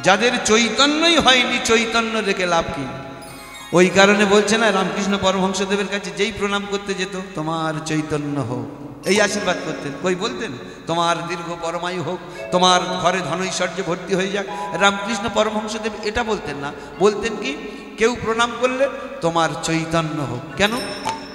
যাদের চৈতন্যই হয়নি চৈতন্য রেখে লাভ কি? ওই কারণে বলছে না, রামকৃষ্ণ পরমহংসদেবের কাছে যেই প্রণাম করতে যেত, তোমার চৈতন্য হোক, এই আশীর্বাদ করতেন। কই বলতেন তোমার দীর্ঘ পরমায়ু হোক, তোমার ঘরে ধনৈশ্বর্য ভর্তি হয়ে যাক। রামকৃষ্ণ পরমহংসদেব এটা বলতেন না, বলতেন কি, কেউ প্রণাম করলে তোমার চৈতন্য হোক। কেন?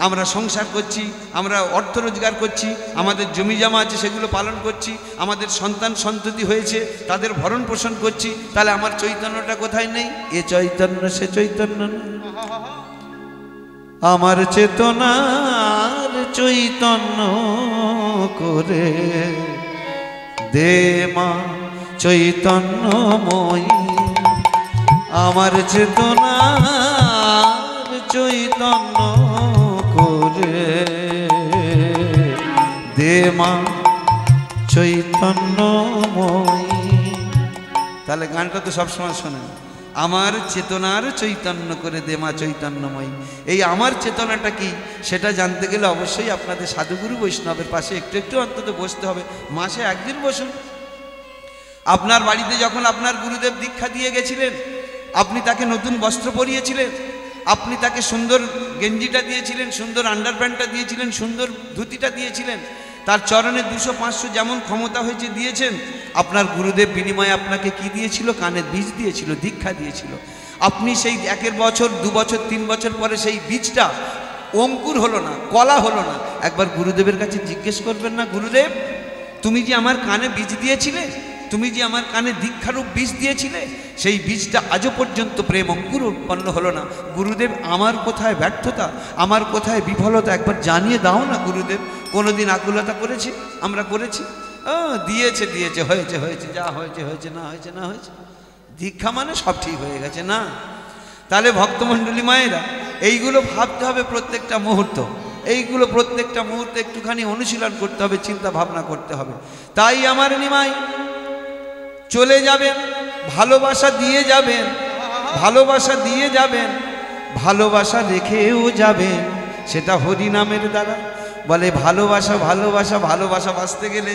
আমরা সংসার করছি, আমরা অর্থ রোজগার করছি, আমাদের জমি জমা আছে সেগুলো পালন করছি, আমাদের সন্তান সন্ততি হয়েছে তাদের ভরণ পোষণ করছি, তাহলে আমার চৈতন্যটা কোথায় নেই? এ চৈতন্য সে চৈতন্য নেই। আমার চেতনার চৈতন্য করে দে মা চৈতন্যময়ী, আমার চেতনার চৈতন্য করে দে মা চৈতন্যময়ী। তাহলে গানটা তো সবসময় শোনেন, আমার চেতনার চৈতন্য করে দে মা চৈতন্যময়ী। এই আমার চেতনাটা কি সেটা জানতে গেলে অবশ্যই আপনাদের সাধুগুরু বৈষ্ণবের পাশে একটু একটু অন্তত বসতে হবে। মাসে একদিন বসুন। আপনার বাড়িতে যখন আপনার গুরুদেব দীক্ষা দিয়ে গেছিলেন, আপনি তাকে নতুন বস্ত্র পরিয়েছিলেন, আপনি তাকে সুন্দর গেঞ্জিটা দিয়েছিলেন, সুন্দর আন্ডারপ্যান্টটা দিয়েছিলেন, সুন্দর ধুতিটা দিয়েছিলেন, তার চরণে 200-500 যেমন ক্ষমতা হয়েছে দিয়েছেন। আপনার গুরুদেব বিনিময়ে আপনাকে কি দিয়েছিল? কানের বীজ দিয়েছিল, দীক্ষা দিয়েছিল। আপনি সেই 1 বছর 2 বছর 3 বছর পরে সেই বীজটা অঙ্কুর হলো না, কলা হলো না, একবার গুরুদেবের কাছে জিজ্ঞেস করবেন না, গুরুদেব তুমি যে আমার কানে বীজ দিয়েছিলে, তুমি যে আমার কানে দীক্ষারূপ বীজ দিয়েছিলে, সেই বীজটা আজও পর্যন্ত প্রেম অঙ্কুর উৎপন্ন হলো না। গুরুদেব আমার কোথায় ব্যর্থতা, আমার কোথায় বিফলতা একবার জানিয়ে দাও না গুরুদেব। কোনোদিন আকুলতা করেছি? আমরা করেছি? ও দিয়েছে দিয়েছে, হয়েছে হয়েছে, যা হয়েছে হয়েছে, না হয়েছে না হয়েছে, দীক্ষা মানে সব ঠিক হয়ে গেছে না। তাহলে ভক্তমণ্ডলী মায়েরা এইগুলো ভাবতে হবে প্রত্যেকটা মুহূর্ত, এইগুলো প্রত্যেকটা মুহূর্তে একটুখানি অনুশীলন করতে হবে, চিন্তা ভাবনা করতে হবে। তাই আমার নিমাই চলে যাবেন, ভালোবাসা দিয়ে যাবেন, ভালোবাসা দিয়ে যাবেন, ভালোবাসা রেখেও যাবেন, সেটা হরিনামের দ্বারা। বলে ভালোবাসা ভালোবাসা ভালোবাসা বাঁচতে গেলে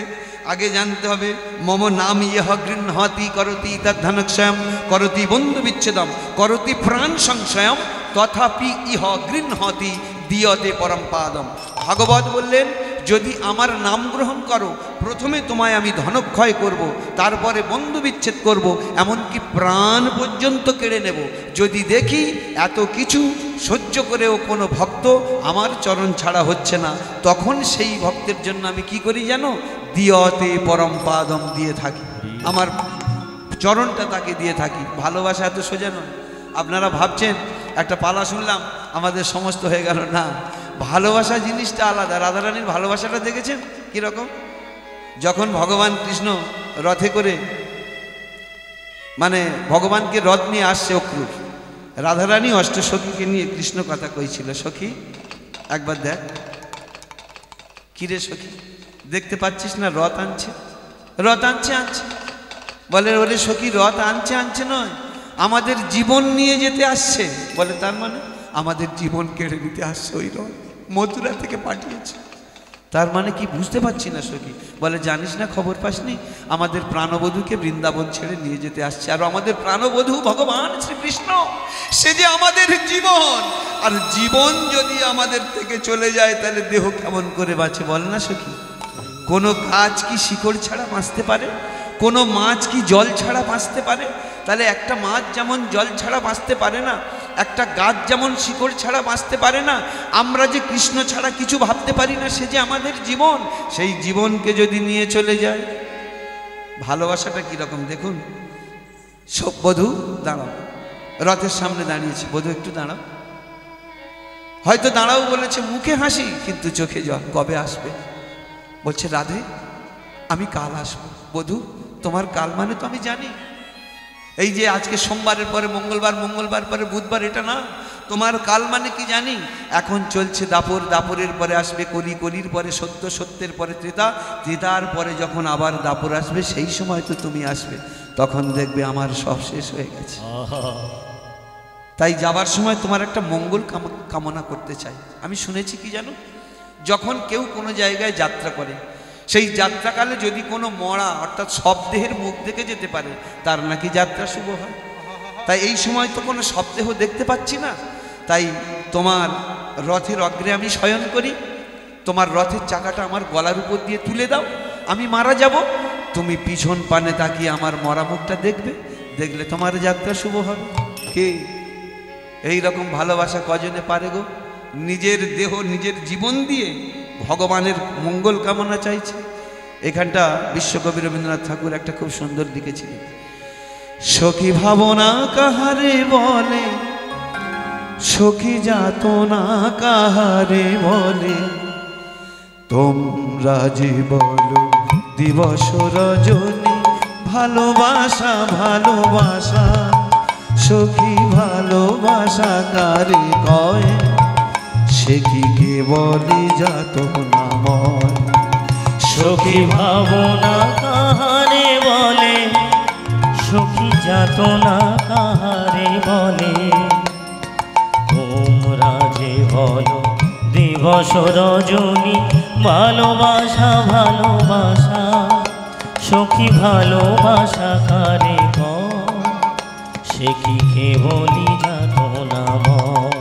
আগে জানতে হবে মম নাম ইহ গৃহ্ণাতি করতি তদ্ধনক্ষয়ম করতি বন্ধু বিচ্ছেদম করতি প্রাণ সংশয়ম তথাপি ইহ গৃহ্ণাতি দিয়তে পরম পাদম। ভাগবত বললেন যদি আমার নাম গ্রহণ করো, প্রথমে তোমায় আমি ধনক্ষয় করব, তারপরে বন্ধু বিচ্ছেদ করব, এমনকি প্রাণ পর্যন্ত কেড়ে নেব। যদি দেখি এত কিছু সহ্য করেও কোনো ভক্ত আমার চরণ ছাড়া হচ্ছে না, তখন সেই ভক্তের জন্য আমি কি করি জানো? দিয়তে পরম পাদম দিয়ে থাকি, আমার চরণটা তাকে দিয়ে থাকি। ভালোবাসা এত সোজা নয়। আপনারা ভাবছেন একটা পালা শুনলাম আমাদের সমস্ত হয়ে গেল, না। ভালোবাসা জিনিসটা আলাদা। রাধারানীর ভালোবাসাটা দেখেছেন কীরকম? যখন ভগবান কৃষ্ণ রথে করে মানে ভগবানকে রথ নিয়ে আসছে অক্রুর, রাধারানী অষ্টসখীকে নিয়ে কৃষ্ণ কথা কইছিল, সখী একবার দেখ, কিরে সখী দেখতে পাচ্ছিস না রথ আনছে, রথ আনছে আনছে। বলে ওরে সখী রথ আনছে আনছে নয়, আমাদের জীবন নিয়ে যেতে আসছে। বলে তার মানে আমাদের জীবন কেড়ে নিতে আসছে ওই রথ, মথুরা থেকে পাঠিয়েছে। তার মানে কি বুঝতে পারছি না সখী। বলে জানিস না, খবর পাসনি, আমাদের প্রাণবধূকে বৃন্দাবন ছেড়ে নিয়ে যেতে আসছে। আর আমাদের প্রাণবধূ ভগবান শ্রীকৃষ্ণ, সে যে আমাদের জীবন। আর জীবন যদি আমাদের থেকে চলে যায় তাহলে দেহ কেমন করে বাঁচে বল না সখী? কোনো গাছ কি শিকড় ছাড়া বাঁচতে পারে? কোনো মাছ কি জল ছাড়া বাঁচতে পারে? তাহলে একটা মাছ যেমন জল ছাড়া বাঁচতে পারে না, একটা গাছ যেমন শিকড় ছাড়া বাঁচতে পারে না, আমরা যে কৃষ্ণ ছাড়া কিছু ভাবতে পারি না, সে যে আমাদের জীবন। সেই জীবনকে যদি নিয়ে চলে যায়, ভালোবাসাটা কীরকম দেখুন। সব বধূ দাঁড়াও, রথের সামনে দাঁড়িয়েছে, বধূ একটু দাঁড়াও। হয়তো দাঁড়াও বলেছে, মুখে হাসি কিন্তু চোখে জল। কবে আসবে? বলছে রাধে আমি কাল আসবো। বধূ তোমার কাল মানে তো আমি জানি, এই যে আজকে সোমবারের পরে মঙ্গলবার, মঙ্গলবার পরে বুধবার, এটা না। তোমার কাল মানে কি জানি? এখন চলছে দাপর, দাপরের পরে আসবে কলি, কলির পরে সত্য, সত্যের পরে ত্রেতা, ত্রেতার পরে যখন আবার দাপর আসবে, সেই সময় তো তুমি আসবে, তখন দেখবে আমার সব শেষ হয়ে গেছে। তাই যাবার সময় তোমার একটা মঙ্গল কামনা করতে চাই। আমি শুনেছি কি জানো, যখন কেউ কোনো জায়গায় যাত্রা করে, সেই যাত্রাকালে যদি কোনো মরা অর্থাৎ শবদেহের মুখ দেখে যেতে পারে, তার নাকি যাত্রা শুভ হয়। তাই এই সময় তো কোনো শবদেহ দেখতে পাচ্ছি না, তাই তোমার রথের অগ্রে আমি শয়ন করি, তোমার রথের চাকাটা আমার গলার উপর দিয়ে তুলে দাও, আমি মারা যাব, তুমি পিছন পানে তাকিয়ে আমার মরা মুখটা দেখবে, দেখলে তোমার যাত্রা শুভ হবে। কে এই রকম ভালোবাসা কজনে পারে গো? নিজের দেহ নিজের জীবন দিয়ে ভগবানের মঙ্গল কামনা চাইছে। এখানটা বিশ্বকবি রবীন্দ্রনাথ ঠাকুর একটা খুব সুন্দর লিখেছিলেন, সখী ভাবনা কাহারে বলে, সখী যাতনা কাহারে বলে, তোমরা যে বলো দিবস রজনী, ভালোবাসা ভালোবাসা, সখী ভালোবাসা কারে কয়, সে কি কেবলি যাতনাময়। সখী ভাবনা কাহারে বলে, সখী যাতনা কাহারে বলে, তোমরা যে বলো দিবস রজনী, ভালোবাসা ভালোবাসা, সখী ভালোবাসা কারে কয়, সে কি কেবলি যাতনাময়।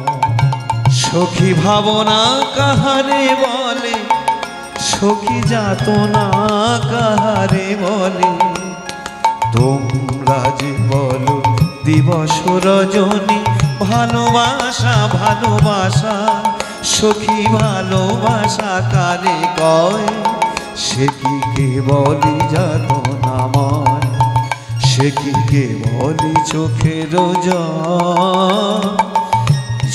সখী ভাবনা কাহারে বলে, সখী যাতনা কাহারে বলে, তোমরা যে বলো দিবস রজনী, ভালোবাসা ভালোবাসা, সখী ভালোবাসা কারে কয়, সে কি কেবলি যাতনাময়। সে কি কেবলি চোখের জল,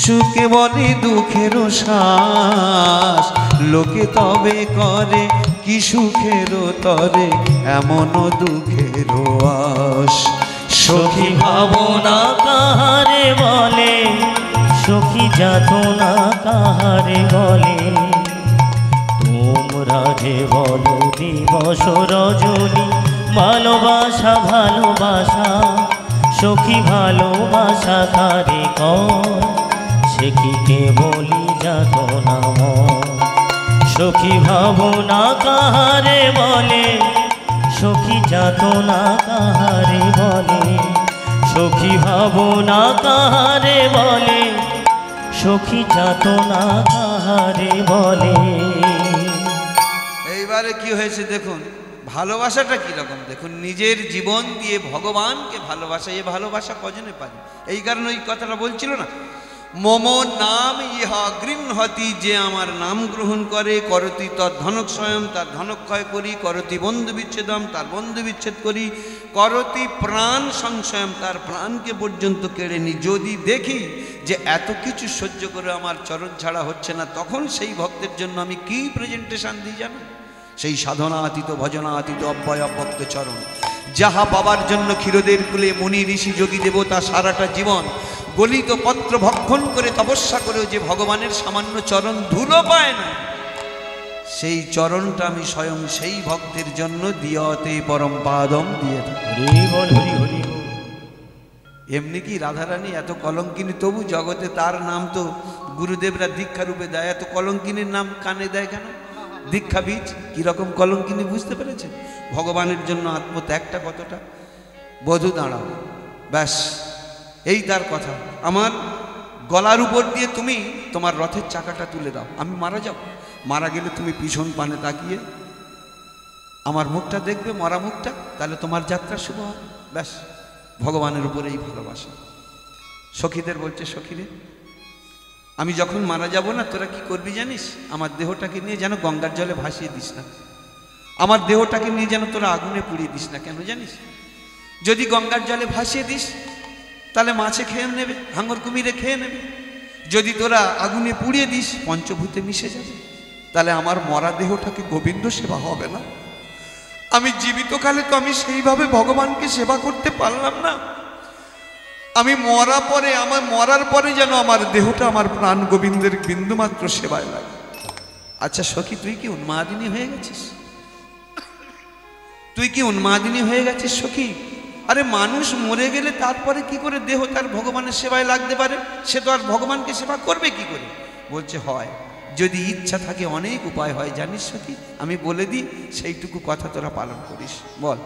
সুখে বলে দুঃখের শ্বাস, লোকে তবে করে কি সুখেরও তরে এমন দুঃখেরও আস। সখী ভাবনা কাহারে বলে, সখী যাতনা কাহারে বলে, তোমরা যে বলো দিবস রজনী ভালোবাসা ভালোবাসা, সখী ভালোবাসা কারে কয়, সে কি কে বলি যাতনা ময়। সখী ভাবনা কাহারে বলে, সখী যাতনা কাহারে বলে, সখী ভাবনা কাহারে বলে, সখী যাতনা কাহারে বলে। এইবারে কি হয়েছে দেখুন, ভালোবাসাটা কিরকম দেখুন। নিজের জীবন দিয়ে ভগবানকে ভালোবাসা, এ ভালোবাসা কজনে পারে? এই কারণে ওই কথাটা বলছিল না, মম নাম ইহা গৃহতি, যে আমার নাম গ্রহণ করে, করতি তৎ ধনক্ষয়ম, তার ধনক্ষয় করি, করতি বন্ধু বিচ্ছেদম, তার বন্ধু বিচ্ছেদ করি, করতি প্রাণ সংশয়ম, তার প্রাণকে পর্যন্ত কেড়ে নি। যদি দেখি যে এত কিছু সহ্য করে আমার চরণ ছাড়া হচ্ছে না, তখন সেই ভক্তের জন্য আমি কি প্রেজেন্টেশন দিই জানো? সেই সাধনাতীত ভজনাতীত অব্যয় অব্যক্ত চরণ, যাহা পাবার জন্য ক্ষীরদের কুলে মুনি ঋষি যোগী দেবতা সারাটা জীবন গলিত পত্র ভক্ষণ করে তপস্যা করেও যে ভগবানের সামান্য চরণ ধুলো পায় না, সেই চরণটা আমি স্বয়ং সেই ভক্তের জন্য দিয়তে পরম পাদম দিয়ে থাকি। হরি বল হরি হরি বল। এমনি কি রাধারানী এত কলঙ্কিনী, তবু জগতে তার নাম তো গুরুদেবরা দীক্ষা রূপে দেয়, এত কলঙ্কিনীর নাম কানে দেয় কেন? দীক্ষা বীজ কিরকম কলঙ্কিনী বুঝতে পেরেছে? ভগবানের জন্য আত্মত্যাগটা কতটা। বধূ দাঁড়াও, ব্যাস এই তার কথা। আমার গলার উপর দিয়ে তুমি তোমার রথের চাকাটা তুলে দাও, আমি মারা যাব। মারা গেলে তুমি পিছন পানে তাকিয়ে আমার মুখটা দেখবে, মরা মুখটা, তাহলে তোমার যাত্রা শুভ হবে। ব্যাস ভগবানের উপরে এই ভালোবাসা। সখীদের বলছে, সখীরে আমি যখন মারা যাব না, তোরা কি করবি জানিস? আমার দেহটাকে নিয়ে যেন গঙ্গার জলে ভাসিয়ে দিস না, আমার দেহটাকে নিয়ে যেন তোরা আগুনে পুড়িয়ে দিস না। কেন জানিস? যদি গঙ্গার জলে ভাসিয়ে দিস তাহলে মাছে খেয়ে নেবে, হাঙর কুমিরে খেয়ে নেবে। যদি তোরা আগুনে পুড়িয়ে দিস পঞ্চভূতে মিশে যাবে, তাহলে আমার মরা দেহটাকে গোবিন্দ সেবা হবে না। আমি জীবিতকালে তো আমি সেইভাবে ভগবানকে সেবা করতে পারলাম না, আমি মরার পরে যেন আমার দেহটা আমার প্রাণ গোবিন্দের বিন্দুমাত্র সেবায় লাগে। আচ্ছা সখী, তুই কি উন্মাদিনী হয়ে গেছিস? তুই কি উন্মাদিনী হয়ে গেছিস সখী? আরে মানুষ মরে গেলে তারপরে কি করে দেহ তার ভগবানের সেবায় লাগতে পারে? সে তো আর ভগবানকে সেবা করবে কি করে? বলছে হয়, যদি ইচ্ছা থাকে অনেক উপায় হয়, জানিস সখী? আমি বলে দিই, সেইটুকু কথা তোরা পালন করিস। বল,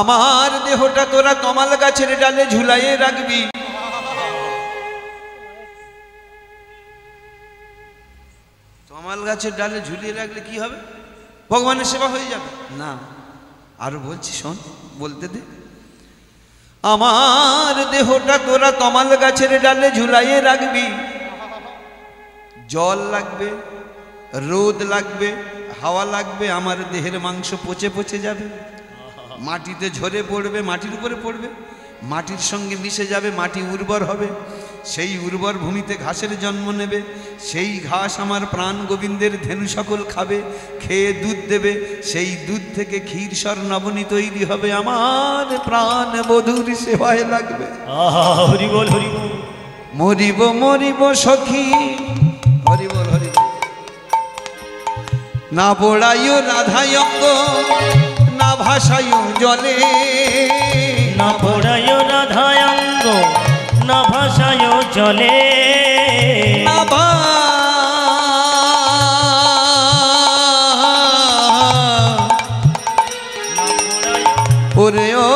আমার দেহটা তোরা কমাল গাছের ডালে ঝুলাইয়ে রাখবি। কমাল গাছের ডালে ঝুলিয়ে রাখলে কি হবে? ভগবানের সেবা হয়ে যাবে না। আরো বলছি, শোন, বলতে দে। আমার দেহটা তোরা কমাল গাছের ডালে ঝুলাইয়ে রাখবি। জল লাগবে, রোদ লাগবে, হাওয়া লাগবে, আমার দেহের মাংস পচে পচে যাবে, মাটিতে ঝরে পড়বে, মাটির উপরে পড়বে, মাটির সঙ্গে মিশে যাবে, মাটি উর্বর হবে, সেই উর্বর ভূমিতে ঘাসের জন্ম নেবে, সেই ঘাস আমার প্রাণ গোবিন্দের ধেনু সকল খাবে, খেয়ে দুধ দেবে, সেই দুধ থেকে ক্ষীর স্বর নবনী তৈরি হবে, আমার প্রাণ বধূর সেবায় লাগবে। হরি বল হরি বল। মরিব মরিব সখী, হরি বল হরি বল। না পোড়াইও রাধায় অঙ্গ, না ভাসাইও জলে, না পোড়ায় রাধায় অঙ্গ, না ভাসায় জলে, ওরে ও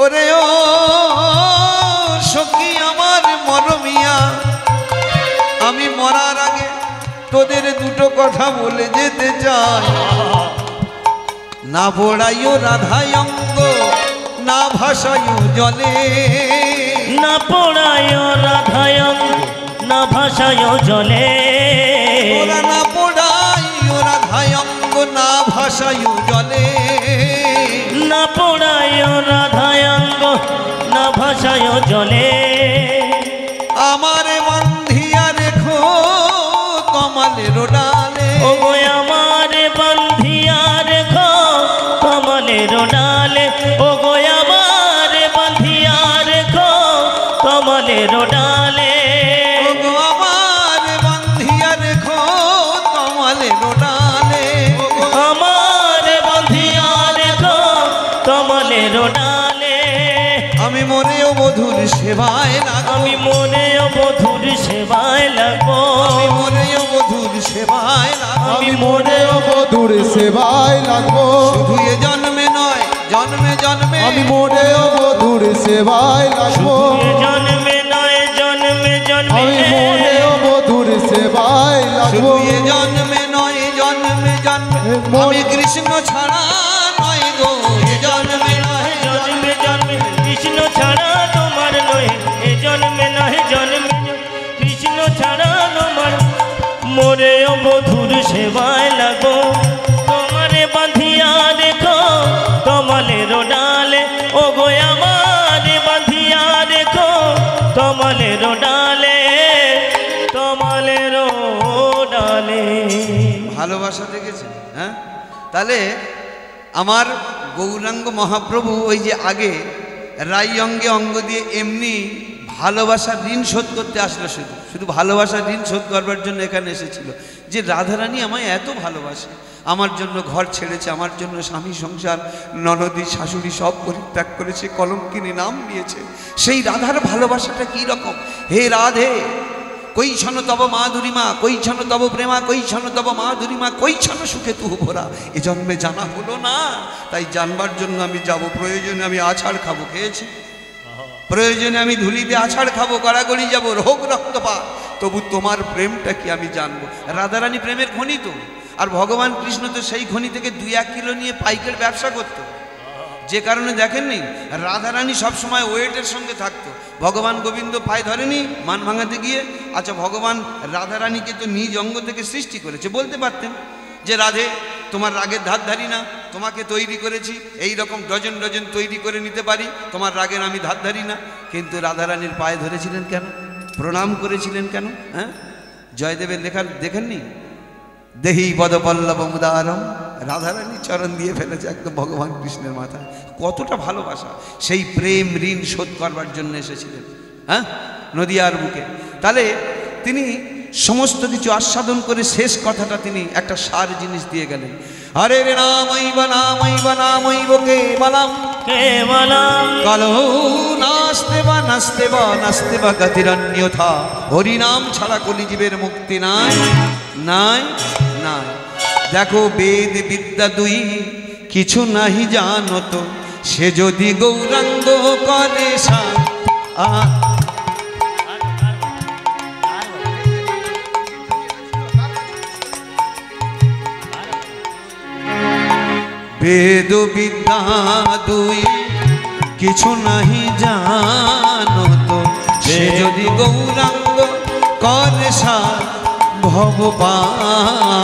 ওরে ও সখী আমার মরমিয়া, আমি মরার আগে তোদের দুটো কথা বলে যেতে চাই। না পোড়াইও রাধায় অঙ্গ, না ভাসাইও জলে, না পোড়ায় রাধায় অঙ্গ, না ভাসায় জলে, ওরা না পোড়াইও রাধায় অঙ্গ, না ভাসাইও জলে, না পোড়ায় রাধায় অঙ্গ, না ভাসায় জলে, ডালে আমার বাঁধিয়া রেখো কমলের ডালে। আমি মনেও মধুর সেবায় লাগবো, আমি মনেও মধুর সেবায় লাগবো, আমি মনেও মধুর সেবায় লাগবো, আমি মনেও মধুর সেবায় লাগবো। শুধু এ জন্মে নয় জন্মে জন্মে, আমি মনেও মধুর সেবায় লাগবো। শুধু জন্মে নয় জন্মে জন্মে, আমি মনেও মধুর সেবায় লাগবো। শুধু এ জন্মে নয় জন্মে জন্মে, আমি কৃষ্ণ ছাড়া নয় গো এ জন্মে নয় জন্মে জন্মে কৃষ্ণ ছাড়া তোমার নয়, এ জন্মে নয় জন্মে কৃষ্ণ ছাড়া তোমার। মোরেও মধুর সেবায় লাগো, তোমারে বাঁধিয়া রেখো কমলের ডালে। ও গো আমারে বাঁধিয়া রেখো কমলের ডালে, কমলের ডালে। ভালোবাসা দেখেছেন? হ্যাঁ, তাহলে আমার গৌরাঙ্গ মহাপ্রভু ওই যে আগে রাই অঙ্গে অঙ্গ দিয়ে এমনি ভালোবাসার ঋণ শোধ করতে আসলো, শুধু শুধু ভালোবাসার ঋণ শোধ করবার জন্য এখানে এসেছিল। যে রাধারানী আমায় এত ভালোবাসে, আমার জন্য ঘর ছেড়েছে, আমার জন্য স্বামী সংসার ননদী শাশুড়ি সব পরিত্যাগ করেছে, কলঙ্কিনী নাম নিয়েছে। সেই রাধার ভালোবাসাটা কী রকম? হে রাধে কই ছন তব মাধুরীমা, কই ছন তব প্রেমা, কই ছন তব মাধুরীমা, কই ছন সুখে তু ভরা। এ জন্মে জানা হলো না, তাই জানবার জন্য আমি যাব। প্রয়োজনে আমি আছাড় খাবো, খেয়েছি, প্রয়োজনে আমি ধুলিতে আছাড় খাবো, গড়াগড়ি যাবো, রোগ রক্তপাত, তবু তোমার প্রেমটা কি আমি জানবো। রাধারানী প্রেমের খনি তো, আর ভগবান কৃষ্ণ তো সেই খনি থেকে 2-1 কিলো নিয়ে পাইকের ব্যবসা করতো। যে কারণে দেখেননি রাধারানী সবসময় ওয়েটের সঙ্গে থাকতো। ভগবান গোবিন্দ পায়ে ধরেনি মান ভাঙাতে গিয়ে। আচ্ছা, ভগবান রাধারানীকে তো নিজ অঙ্গ থেকে সৃষ্টি করেছে, বলতে পারতেন যে রাধে তোমার রাগের ধার ধারি না, তোমাকে তৈরি করেছি, এই রকম ডজন ডজন তৈরি করে নিতে পারি, তোমার রাগের আমি ধার ধারি না। কিন্তু রাধারানীর পায়ে ধরেছিলেন কেন? প্রণাম করেছিলেন কেন? হ্যাঁ, জয়দেবের লেখা দেখেননি? দেহি পদপল্লব মুদারম, রাধারানী চরণ দিয়ে ফেলেছে একদম ভগবান কৃষ্ণের মাথায়। কতটা ভালোবাসা! সেই প্রেম ঋণ শোধ করবার জন্য এসেছিলেন, হ্যাঁ, নদিয়ার বুকে। তাহলে তিনি সমস্ত কিছু আস্বাদন করে শেষ কথাটা তিনি একটা সার জিনিস দিয়ে গেলেন। হরে রে নামৈব নামৈব নামৈব কেবলম কেবলম কালো নাস্তে বা নাস্তে বা নাস্তে বা গতিরন্যথা। হরিনাম ছাড়া কলিজীবের মুক্তি নাই, নাই, নাই। দেখো বেদ বিদ্যা দুই কিছু নাহি জানো তো, সে যদি গৌরাঙ্গ করে বেদ বিদ্যা দুই কিছু নাহি জানো তো, সে যদি গৌরাঙ্গ করে ভবপার।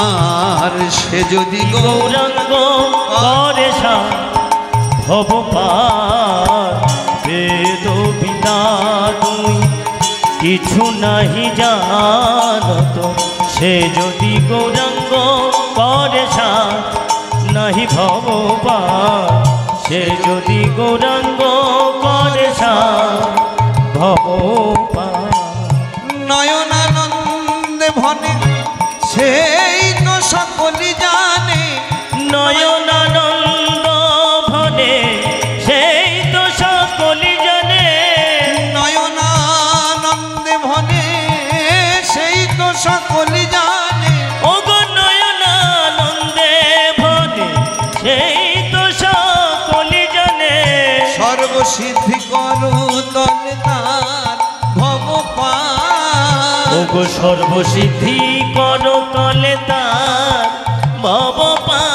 সে যদি গৌরাঙ্গ করে ভবপার। বেদ বিদ্যা দুই কিছু নাহি জানত, সে যদি গৌরাঙ্গ করে নাহি ভবপার। সে যদি গৌরাঙ্গ করে ভবপার। নয়নানন্দে ভনে সেই তো সকলি জানে, নয়নানন্দ ভনে সেই তো সকলি জানে। নয়নানন্দে ভনে সেই তো সকলি জানে। ও গো নয়নানন্দে ভনে সেই তো সকলি জানে। সর্বসিদ্ধি করো তলে তার ভবপার। ও গো সর্বসিদ্ধি করো তলে তার ভবপার।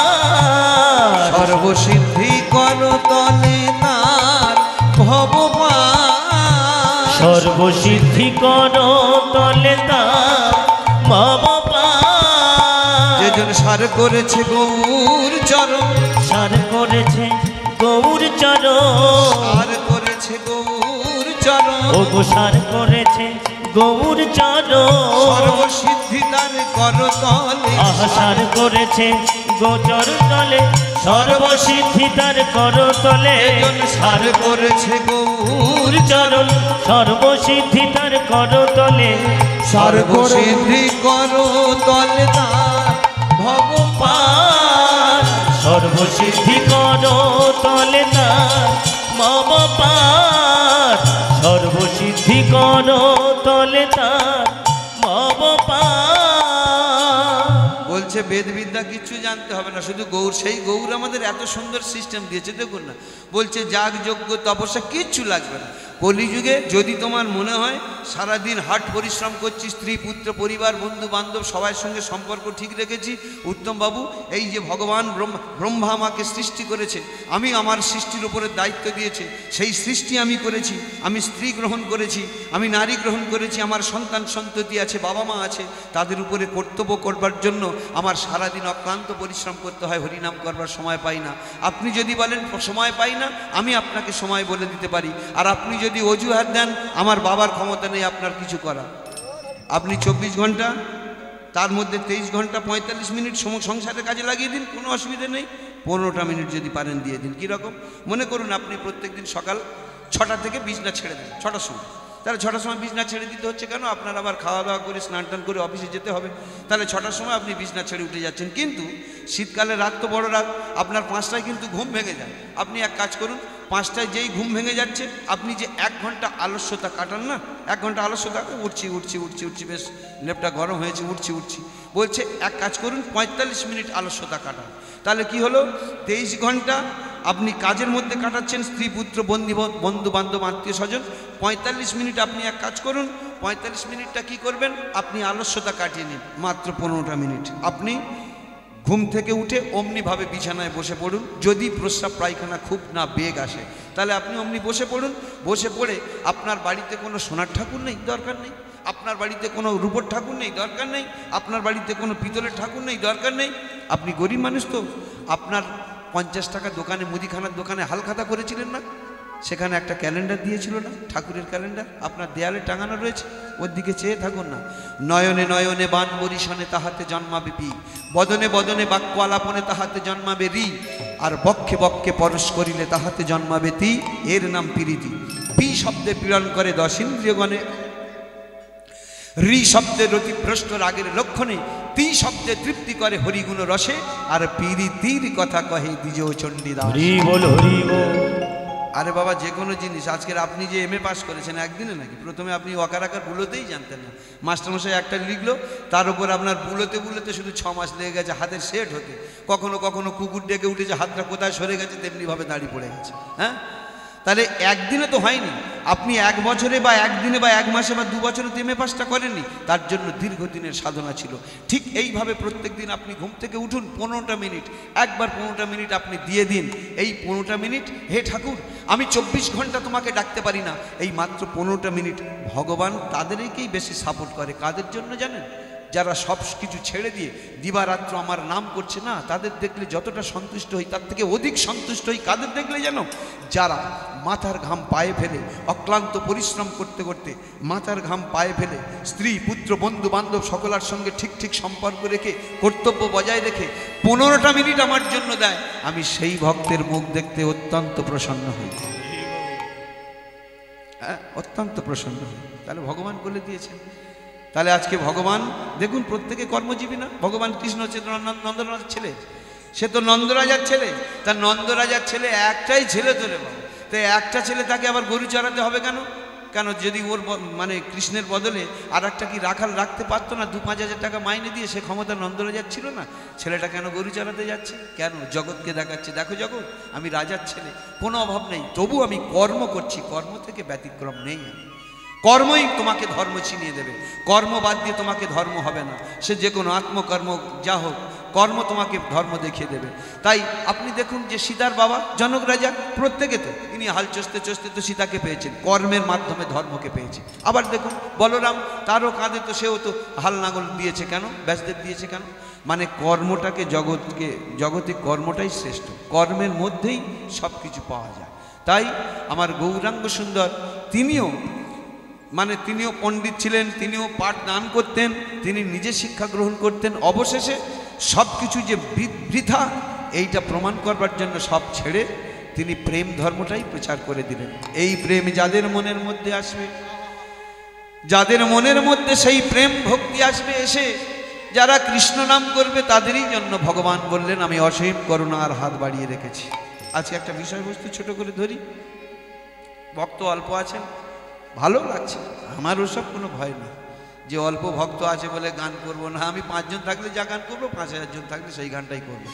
সর্বসিদ্ধি করো তলে তার ভবপার। সর্বসিদ্ধি করো তলে তার ভবপার। যেজন সার করেছে গৌর চরণ, সার করেছে গৌর চরণ। সার করেছে গৌর চরণ। ও গো সার করেছে গৌর চরণ। সর্বসিদ্ধি তার করো তলে। আহা সার করেছে গোচর তলে, সর্বসিদ্ধি তার করো তলে। সার করেছে গৌর চরণ সর্বসিদ্ধি তার করো তলে। সর্বসিদ্ধি করো তলে তার ভগবান সর্বসিদ্ধি কর তলে তার ভগবান সর্বসিদ্ধি কর তলে তার ভগবান। বলছে বেদ বিদ্যা কিচ্ছু জানতে হবে না, শুধু গৌর, সেই গৌর আমাদের এত সুন্দর সিস্টেম দিয়েছে দেখুন না। বলছে যাগ যজ্ঞ তপস্যা কিচ্ছু লাগবে না। কলিযুগে যদি তোমার মনে হয় সারাদিন হাট পরিশ্রম করছি, স্ত্রী পুত্র পরিবার বন্ধু বান্ধব সবার সঙ্গে সম্পর্ক ঠিক রেখেছি, উত্তম বাবু এই যে ভগবান ব্রহ্মা আমাকে সৃষ্টি করেছে, আমি আমার সৃষ্টির উপরে দায়িত্ব দিয়েছে, সেই সৃষ্টি আমি করেছি, আমি স্ত্রী গ্রহণ করেছি, আমি নারী গ্রহণ করেছি, আমার সন্তান সন্ততি আছে, বাবা মা আছে, তাদের উপরে কর্তব্য করবার জন্য আমার সারাদিন অক্লান্ত পরিশ্রম করতে হয়, হরিনাম করবার সময় পাই না। আপনি যদি বলেন সময় পাই না, আমি আপনাকে সময় বলে দিতে পারি। আর আপনি যদি অজুহাত দেন আমার বাবার ক্ষমতা নেই আপনার কিছু করা, আপনি 24 ঘন্টা তার মধ্যে 23 ঘন্টা 45 মিনিট সংসারের কাজে লাগিয়ে দিন, কোনো অসুবিধা নেই। 15টা মিনিট যদি পারেন দিয়ে দিন। কীরকম? মনে করুন আপনি প্রত্যেক দিন সকাল 6টা থেকে বিছনা ছেড়ে দেন 6টার সময়, তাহলে 6টার সময় বিছনা ছেড়ে দিতে হচ্ছে কেন? আপনার আবার খাওয়া দাওয়া করে স্নান টান করে অফিসে যেতে হবে, তাহলে 6টার সময় আপনি বিছনা ছেড়ে উঠে যাচ্ছেন। কিন্তু শীতকালে রাত তো বড় রাত, আপনার 5টায় কিন্তু ঘুম ভেঙে যায়। আপনি এক কাজ করুন, 5টায় যেই ঘুম ভেঙে যাচ্ছে আপনি যে 1 ঘন্টা আলস্যতা কাটান না, 1 ঘন্টা আলস্যতা, উঠছি বেশ লেপটা গরম হয়েছে, উঠছি বলছে এক কাজ করুন 45 মিনিট আলস্যতা কাটান। তাহলে কি হলো? 23 ঘন্টা আপনি কাজের মধ্যে কাটাচ্ছেন, স্ত্রী পুত্র বন্ধু বান্ধব আত্মীয় স্বজন। 45 মিনিট আপনি এক কাজ করুন, 45 মিনিটটা কি করবেন? আপনি আলস্যতা কাটিয়ে নিন, মাত্র 15টা মিনিট। আপনি ঘুম থেকে উঠে অমনিভাবে বিছানায় বসে পড়ুন। যদি প্রস্রাব পায়খানা খুব না বেগ আসে তাহলে আপনি অমনি বসে পড়ুন। বসে পড়ে আপনার বাড়িতে কোনো সোনার ঠাকুর নেই, দরকার নেই। আপনার বাড়িতে কোনো রূপোর ঠাকুর নেই, দরকার নেই। আপনার বাড়িতে কোনো পিতলের ঠাকুর নেই, দরকার নেই। আপনি গরিব মানুষ তো, আপনার 50 টাকা দোকানে, মুদিখানার দোকানে হালখাতা করেছিলেন না? সেখানে একটা ক্যালেন্ডার দিয়েছিল না, ঠাকুরের ক্যালেন্ডার আপনার দেয়ালে টাঙানো রয়েছে, ওর দিকে চেয়ে থাকুন না। নয়নে নয়নে বান বরিশনে তাহাতে জন্মাবে পি, বদনে বদনে বাক্য আলাপনে তাহাতে জন্মাবে রি, আর বক্ষে বক্ষে পরশ করিলে তাহাতে জন্মাবে তি, এর নাম প্রীতি। পি শব্দে পীড়ন করে 10 ইন্দ্রিয়গণে, রি শব্দে রতিভ্রষ্ট রাগের লক্ষণে, তি শব্দে তৃপ্তি করে হরিগুণ রসে, আর প্রীতির কথা কহে দ্বিজ চণ্ডীদাস। হরি বল হরি বল। আরে বাবা, যে কোনো জিনিস, আজকের আপনি যে MA পাস করেছেন একদিনে নাকি? প্রথমে আপনি অকার আকার বুলোতেই জানতেন না, মাস্টারমশাই একটা লিখলো, তার উপর আপনার বুলোতে শুধু 6 মাস লেগে গেছে হাতের সেট হতে। কখনো কখনো কুকুর ডেকে উঠেছে, হাতটা কোথায় সরে গেছে তেমনিভাবে দাঁড়িয়ে পড়ে গেছে। হ্যাঁ, তাহলে একদিনে তো হয়নি। আপনি 1 বছরে বা 1 দিনে বা 1 মাসে বা 2 বছরে তো MA পাসটা করেননি, তার জন্য দীর্ঘদিনের সাধনা ছিল। ঠিক এইভাবে প্রত্যেক দিন আপনি ঘুম থেকে উঠুন, 15টা মিনিট, একবার 15টা মিনিট আপনি দিয়ে দিন। এই 15টা মিনিট, হে ঠাকুর আমি 24 ঘন্টা তোমাকে ডাকতে পারি না, এই মাত্র 15টা মিনিট। ভগবান তাদেরকেই বেশি সাপোর্ট করে। কাদের জন্য জানেন? যারা সব কিছু ছেড়ে দিয়ে দিবারাত্র আমার নাম করছে না, তাদের দেখলে যতটা সন্তুষ্ট হই তার থেকে অধিক সন্তুষ্ট হই। কাদের দেখলে জানো? যারা মাথার ঘাম পায়ে ফেলে, অক্লান্ত পরিশ্রম করতে করতে মাথার ঘাম পায়ে ফেলে, স্ত্রী পুত্র বন্ধু বান্ধব সকলের সঙ্গে ঠিক সম্পর্ক রেখে, কর্তব্য বজায় রেখে 15টা মিনিট আমার জন্য দেয়, আমি সেই ভক্তের মুখ দেখতে অত্যন্ত প্রসন্ন হই। হ্যাঁ, অত্যন্ত প্রসন্ন হই। তাহলে ভগবান বলে দিয়েছেন। তাহলে আজকে ভগবান দেখুন, প্রত্যেকে কর্মজীবী না? ভগবান কৃষ্ণ হচ্ছে নন্দরাজার ছেলে, সে তো নন্দরাজার ছেলে। তার নন্দরাজার ছেলে একটাই ছেলে তো রে বাবা, তো একটা ছেলে তাকে আবার গরু চড়াতে হবে কেন? যদি ওর মানে কৃষ্ণের বদলে আর একটা কি রাখাল রাখতে পারতো না? 2-5 হাজার টাকা মাইনে দিয়ে, সে ক্ষমতা নন্দরাজার ছিল না? ছেলেটা কেন গরু চড়াতে যাচ্ছে? কেন? জগৎকে দেখাচ্ছে, দেখো জগৎ, আমি রাজার ছেলে, কোনো অভাব নেই, তবু আমি কর্ম করছি, কর্ম থেকে ব্যতিক্রম নেই। আমি কর্মই তোমাকে ধর্ম ছিনিয়ে দেবে, কর্ম বাদ দিয়ে তোমাকে ধর্ম হবে না। সে যে কোনো আত্মকর্ম যা হোক, কর্ম তোমাকে ধর্ম দেখিয়ে দেবে। তাই আপনি দেখুন যে সীতার বাবা জনক রাজা, প্রত্যেকে তো ইনি হাল চষতে তো সীতাকে পেয়েছেন, কর্মের মাধ্যমে ধর্মকে পেয়েছে। আবার দেখুন বলরাম, তারও কাঁধে তো সেও তো হাল নাঙল দিয়েছে কেন? ব্যাসদেব দিয়েছে কেন? মানে কর্মটাকে জগতে কর্মটাই শ্রেষ্ঠ, কর্মের মধ্যেই সব কিছু পাওয়া যায়। তাই আমার গৌরাঙ্গ সুন্দর তিনিও পণ্ডিত ছিলেন, তিনিও পাঠ দান করতেন, তিনি নিজে শিক্ষা গ্রহণ করতেন। অবশেষে সব কিছু যে বৃথা, এইটা প্রমাণ করবার জন্য সব ছেড়ে তিনি প্রেম ধর্মটাই প্রচার করে দিলেন। এই প্রেম যাদের মনের মধ্যে আসবে, যাদের মনের মধ্যে সেই প্রেম ভক্তি আসবে, এসে যারা কৃষ্ণ নাম করবে তাদেরই জন্য ভগবান বললেন আমি অসীম করুণার হাত বাড়িয়ে রেখেছি। আজকে একটা বিষয়বস্তু ছোট করে ধরি। ভক্ত অল্প আছেন, ভালো লাগছে, আমার ওসব কোনো ভয় নেই যে অল্প ভক্ত আছে বলে গান করব না। আমি 5 জন থাকলে যা গান করবো, 5000 জন থাকলে সেই গানটাই করবো।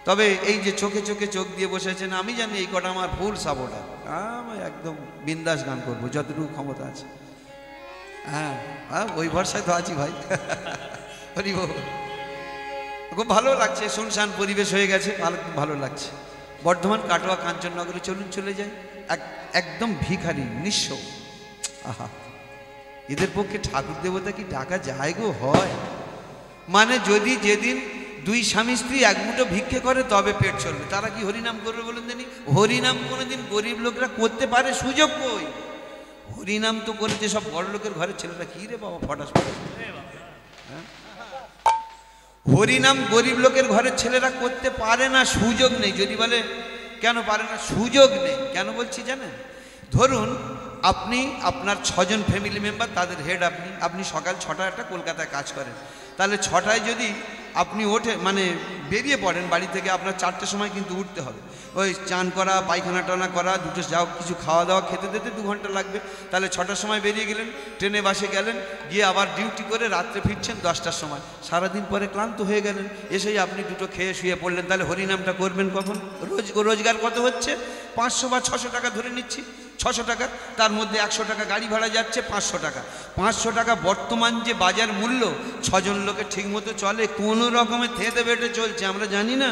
তবে এই যে চোখে চোখে চোখ দিয়ে বসেছেন, আমি জানি এই কটা আমার ফুল সাপোর্টার, আমি একদম বিন্দাস গান করবো যতটুকু ক্ষমতা আছে। হ্যাঁ হ্যাঁ, ওই ভরসায় তো আছি ভাই। হরি বল। খুব ভালো লাগছে, শুনশান পরিবেশ হয়ে গেছে, ভালো লাগছে। বর্ধমান কাটোয়া কাঞ্চননগরে চলুন, চলে যাই। একদম ভিখারি, নিঃস্ব। আহা, এদের পক্ষে ঠাকুর দেবতা কি ডাকা যায় গো? হয় মানে যদি যেদিন 2 স্বামী স্ত্রী এক মুঠো ভিক্ষে করে তবে পেট চলবে। তারা কি হরিনাম করবে বলুন দেনি? হরিনাম কোনোদিন গরিব লোকরা করতে পারে? সুযোগ কই? হরিনাম তো করেছে সব বড় লোকের ঘরের ছেলেরা। কি রে বাবা, ফটাস ফটাস। হ্যাঁ, হরিনাম গরিব লোকের ঘরের ছেলেরা করতে পারে না, সুযোগ নেই। যদি বলে কেন পারে না, সুযোগ নেই। কেন বলছি জানেন? ধরুন আপনি আপনার 6 জন ফ্যামিলি মেম্বার, তাদের হেড আপনি সকাল 6টায় একটা কলকাতায় কাজ করেন, তাহলে 6টায় যদি আপনি ওঠে মানে বেরিয়ে পড়েন বাড়ি থেকে, আপনার 4টের সময় কিন্তু উঠতে হবে। ওই চান করা, পায়খানা টানা করা, দুটো যাও কিছু খাওয়া দাওয়া খেতে দিতে 2 ঘন্টা লাগবে। তাহলে 6টার সময় বেরিয়ে গেলেন, ট্রেনে বাসে গেলেন, গিয়ে আবার ডিউটি করে রাত্রে ফিরছেন 10টার সময়। সারাদিন পরে ক্লান্ত হয়ে গেলেন, এসেই আপনি দুটো খেয়ে শুয়ে পড়লেন। তাহলে হরিনামটা করবেন কখন? রোজগার কত হচ্ছে? 500 বা 600 টাকা ধরে নিচ্ছি, 600 টাকা। তার মধ্যে 100 টাকা গাড়ি ভাড়া যাচ্ছে, 500 টাকা। 500 টাকা বর্তমান যে বাজার মূল্য, 6 জন লোকের ঠিক মতো চলে? কোনো রকমে থেঁতে বেটে চলছে। আমরা জানি না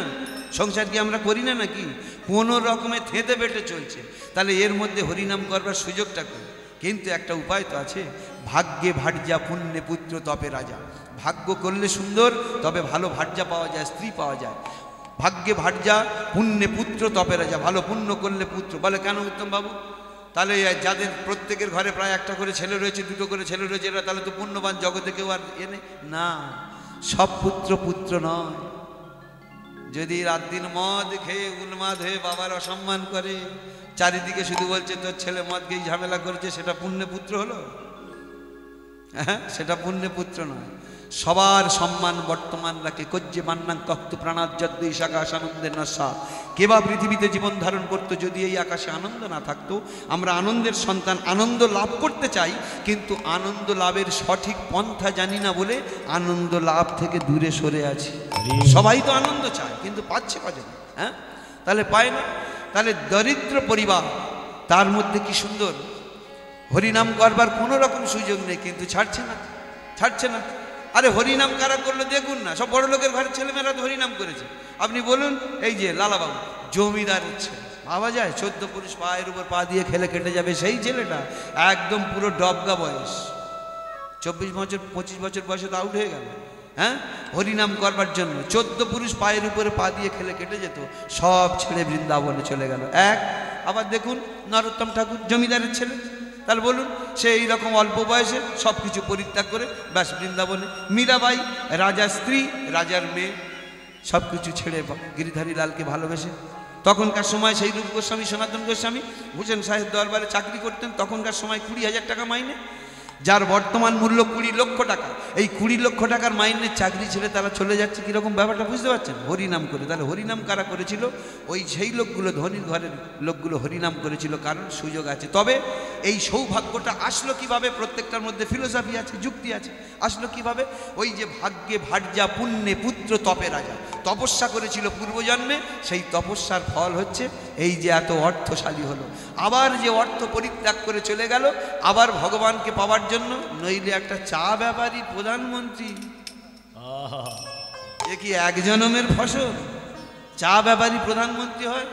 সংসার কি আমরা করি না নাকি? কোনো রকমে থেঁতে বেটে চলছে। তাহলে এর মধ্যে হরিনাম করবার সুযোগটা করি। কিন্তু একটা উপায় তো আছে, ভাগ্যে ভার্যা পুণ্যে পুত্র তপে রাজা। ভাগ্য করলে সুন্দর, তবে ভালো ভার্যা পাওয়া যায়, স্ত্রী পাওয়া যায়। ভাগ্যে ভার্যা পুণ্যে পুত্র তপে রাজা। ভালো পুণ্য করলে পুত্র। বলে কেন উত্তম বাবু? তাহলে যাদের প্রত্যেকের ঘরে প্রায় একটা করে ছেলে রয়েছে, 2টো করে ছেলে রয়েছে, এরা তাহলে তো পুণ্যবান, জগতে কেউ আর এনে না। সব পুত্র পুত্র নয়। যদি রাত দিন মদ খেয়ে উন্মাদ হয়ে বাবার অসম্মান করে, চারিদিকে শুধু বলছে তোর ছেলে মদ খেয়ে ঝামেলা করেছে, সেটা পুণ্য পুত্র হলো? হ্যাঁ, সেটা পুণ্য পুত্র নয়। সবার সম্মান বর্তমান রাখে। কজ্জে মান্নাং কক্তু প্রাণাজ্জদ্দ আকাশ আনন্দের নশা। কেবা পৃথিবীতে জীবন ধারণ করতো যদি এই আকাশে আনন্দ না থাকতো? আমরা আনন্দের সন্তান, আনন্দ লাভ করতে চাই, কিন্তু আনন্দ লাভের সঠিক পন্থা জানি না বলে আনন্দ লাভ থেকে দূরে সরে আছি। সবাই তো আনন্দ চায়, কিন্তু পাচ্ছে না। হ্যাঁ, তাহলে পায় না। তাহলে দরিদ্র পরিবার, তার মধ্যে কি সুন্দর হরিনাম করবার কোনো রকম সুযোগ নেই, কিন্তু ছাড়ছে না, ছাড়ছে না। আরে হরিনাম কারা করলো দেখুন না, সব বড় লোকের ঘরের ছেলেমেয়েরা তো হরিনাম করেছে। আপনি বলুন, এই যে লালাবাবু জমিদারের ছেলে, ভাবা যায় 14 পুরুষ পায়ের উপর পা দিয়ে খেলে কেটে যাবে সেই ছেলেটা, একদম পুরো ডবগা বয়স, 24 বছর 25 বছর বয়সে তো আউট হয়ে গেল। হ্যাঁ, হরিনাম করবার জন্য 14 পুরুষ পায়ের উপরে পা দিয়ে খেলে কেটে যেত, সব ছেড়ে বৃন্দাবনে চলে গেল। আবার দেখুন নরোত্তম ঠাকুর জমিদারের ছেলে, তাহলে বলুন সে এইরকম অল্প বয়সে সব কিছু পরিত্যাগ করে ব্যাস বৃন্দাবনে। মীরাবাই রাজার স্ত্রী, রাজার মেয়ে, সব কিছু ছেড়ে গিরিধারী লালকে ভালোবেসে। তখনকার সময় সেই রূপ গোস্বামী, সনাতন গোস্বামী হুসেন সাহেব দরবারে চাকরি করতেন। তখনকার সময় 20,000 টাকা মাইনে, যার বর্তমান মূল্য 20 লক্ষ টাকা। এই 20 লক্ষ টাকার মাইনের চাকরি ছেড়ে তারা চলে যাচ্ছে, কীরকম ব্যাপারটা বুঝতে পারছেন? হরিনাম করে। তাহলে হরিনাম কারা করেছিল? ওই সেই লোকগুলো, ধনীর ঘরের লোকগুলো হরিনাম করেছিল, কারণ সুযোগ আছে। তবে এই সৌভাগ্যটা আসলো কিভাবে? প্রত্যেকটার মধ্যে ফিলোসফি আছে, যুক্তি আছে। আসলো কিভাবে? ওই যে ভাগ্যে ভার্যা পুণ্যে পুত্র তপে রাজা, তপস্যা করেছিল পূর্বজন্মে, সেই তপস্যার ফল হচ্ছে এই যে এত অর্থশালী হলো। আবার যে অর্থ পরিত্যাগ করে চলে গেল আবার ভগবানকে পাওয়ার জন্য, নইলে একটা চা ব্যাপারী প্রধানমন্ত্রী, এ কি এক জনমের ফসল? চা ব্যাপারী প্রধানমন্ত্রী হয়?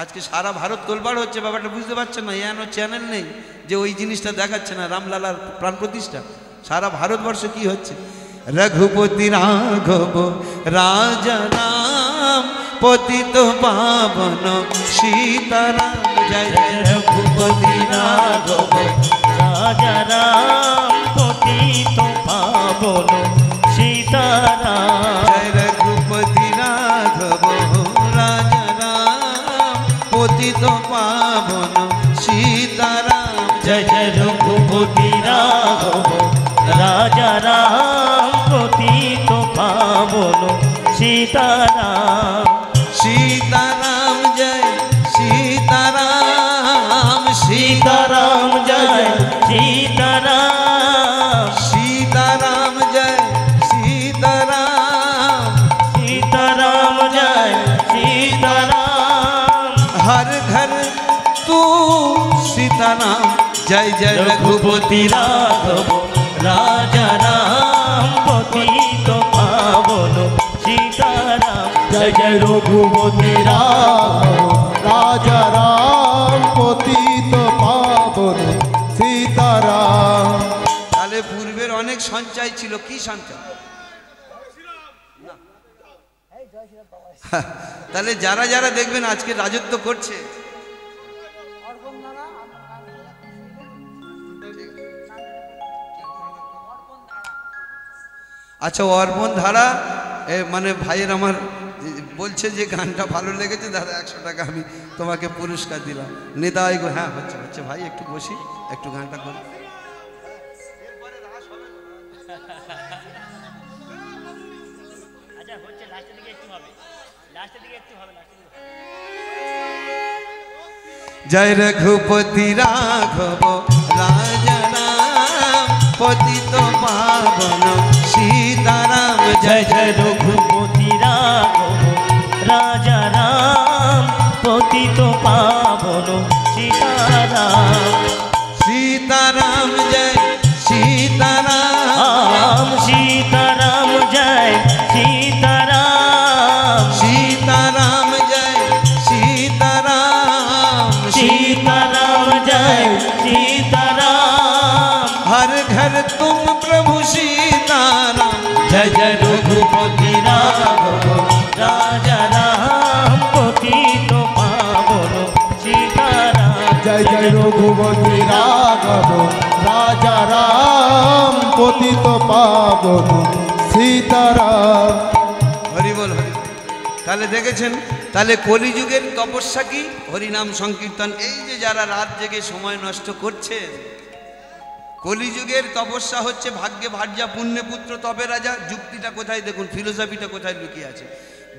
আজকে সারা ভারত তোলপাড় হচ্ছে, ব্যাপারটা বুঝতে পারছেন না? এন চ্যানেল নেই যে ওই জিনিসটা দেখাচ্ছে না, রামলালার প্রাণ প্রতিষ্ঠা। সারা ভারতবর্ষ কি হচ্ছে? রঘুপতি রাঘব রাজা রাম পতিত পাবন সীতারাম। জয় জয় রঘুপতি রাঘব রাজা রাম পতিত পাবন সীতারাম। জয় রঘুপতি রাঘব রাজা রাম পতিত পাবন সীতারাম। জয় জয় রঘুপতি রাঘব রাজা রাম পতিত सीताराम सीताराम जय सीताराम सीताराम जय सीताराम सीताराम जय सीताराम सीताराम जय सीताराम हर घर तू सीताराम जय जय रघुपति राघव राजा राम पतित पावन सीताराम जय जय रघुपति राघव राजा राम পতিত পাবন সীতারাম। তাহলে পূর্বের অনেক সঞ্চয় ছিল, কি সঞ্চয়? তাহলে যারা যারা দেখবেন আজকে রাজত্ব করছে, আচ্ছা অর্পণ ধারা মানে ভাইয়ের আমার বলছে যে গানটা ভালো লেগেছে দাদা 100 টাকা আমি তোমাকে পুরস্কার দিলাম। নিতাই গো, হ্যাঁ হচ্ছে হচ্ছে ভাই, একটু বসি, একটু গানটা করি। जय रघुपति राघव राजा राम पतित पावन सीताराम जय जय रघुपति राघव राजा राम पतित पावन सीताराम सीताराम जय सीताराम सीताराम जय सीताराम सीताराम जय सीताराम सीताराम जय सीताराम हर घर तुम प्रभु सीताराम जय जय रघुपति राघव राजा राम पतित पावन सीताराम जय जय रघुपति राघव राजा राम পতিত পাবন সীতারাম। হরি বল হরি বল। তাহলে দেখেছেন, তাহলে কলিযুগের তপস্যা কি? হরিনাম সংকীর্তন। এই যে যারা রাত জেগে সময় নষ্ট করছে, কলিযুগের তপস্যা হচ্ছে ভাগ্যে ভার্যা পুণ্যে পুত্র তবে রাজা। যুক্তিটা কোথায় দেখুন, ফিলোসফিটা কোথায় লুকিয়ে আছে।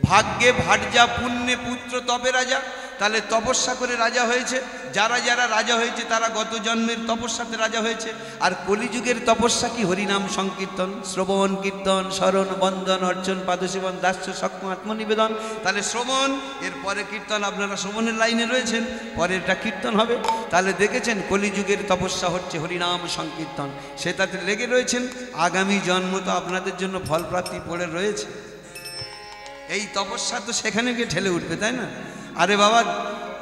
ভাগ্যে ভার্যা পুণ্যে পুত্র তবে রাজা, তাহলে তপস্যা করে রাজা হয়েছে। যারা যারা রাজা হয়েছে তারা গত জন্মের তপস্যাতে রাজা হয়েছে। আর কলিযুগের তপস্যা কি? হরিনাম সংকীর্তন, শ্রবণ কীর্তন, স্মরণ বন্দন অর্চন পাদসেবন দাস্য সক্ষ আত্মনিবেদন। তাহলে শ্রবণ, এর পরে কীর্তন। আপনারা শ্রবণের লাইনে রয়েছেন, পরেরটা কীর্তন হবে। তাহলে দেখেছেন কলিযুগের তপস্যা হচ্ছে হরিনাম সংকীর্তন, সেটাতে লেগে রয়েছেন। আগামী জন্ম তো আপনাদের জন্য ফলপ্রাপ্তি পড়ে রয়েছে। এই তপস্যা তো সেখানে গিয়ে ঠেলে উঠবে, তাই না? আরে বাবা,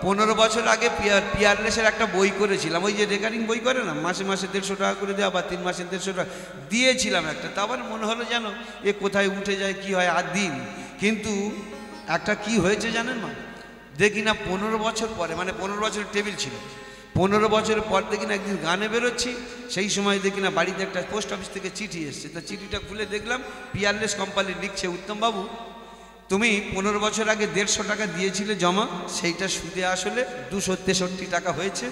15 বছর আগে পিয়ারলেসের একটা বই করেছিলাম, ওই যে রেকারিং বই করে না, মাসে মাসে 150 টাকা করে দেওয়া, বা 3 মাসে 150 টাকা দিয়েছিলাম একটা। তারপর মনে হলো যেন এ কোথায় উঠে যায়, কি হয় আর দিন। কিন্তু একটা কি হয়েছে জানেন না, দেখি না 15 বছর পরে, মানে 15 বছরের টেবিল ছিল, 15 বছরের পর দেখি না একদিন গানে বেরোচ্ছি, সেই সময় দেখি না বাড়িতে একটা পোস্ট অফিস থেকে চিঠি এসছে। তো চিঠিটা খুলে দেখলাম পিয়ারলেস কোম্পানি লিখছে, উত্তমবাবু তুমি 15 বছর আগে 150 টাকা দিয়েছিলে জমা, সেইটা সুদে আসলে 263 টাকা হয়েছে,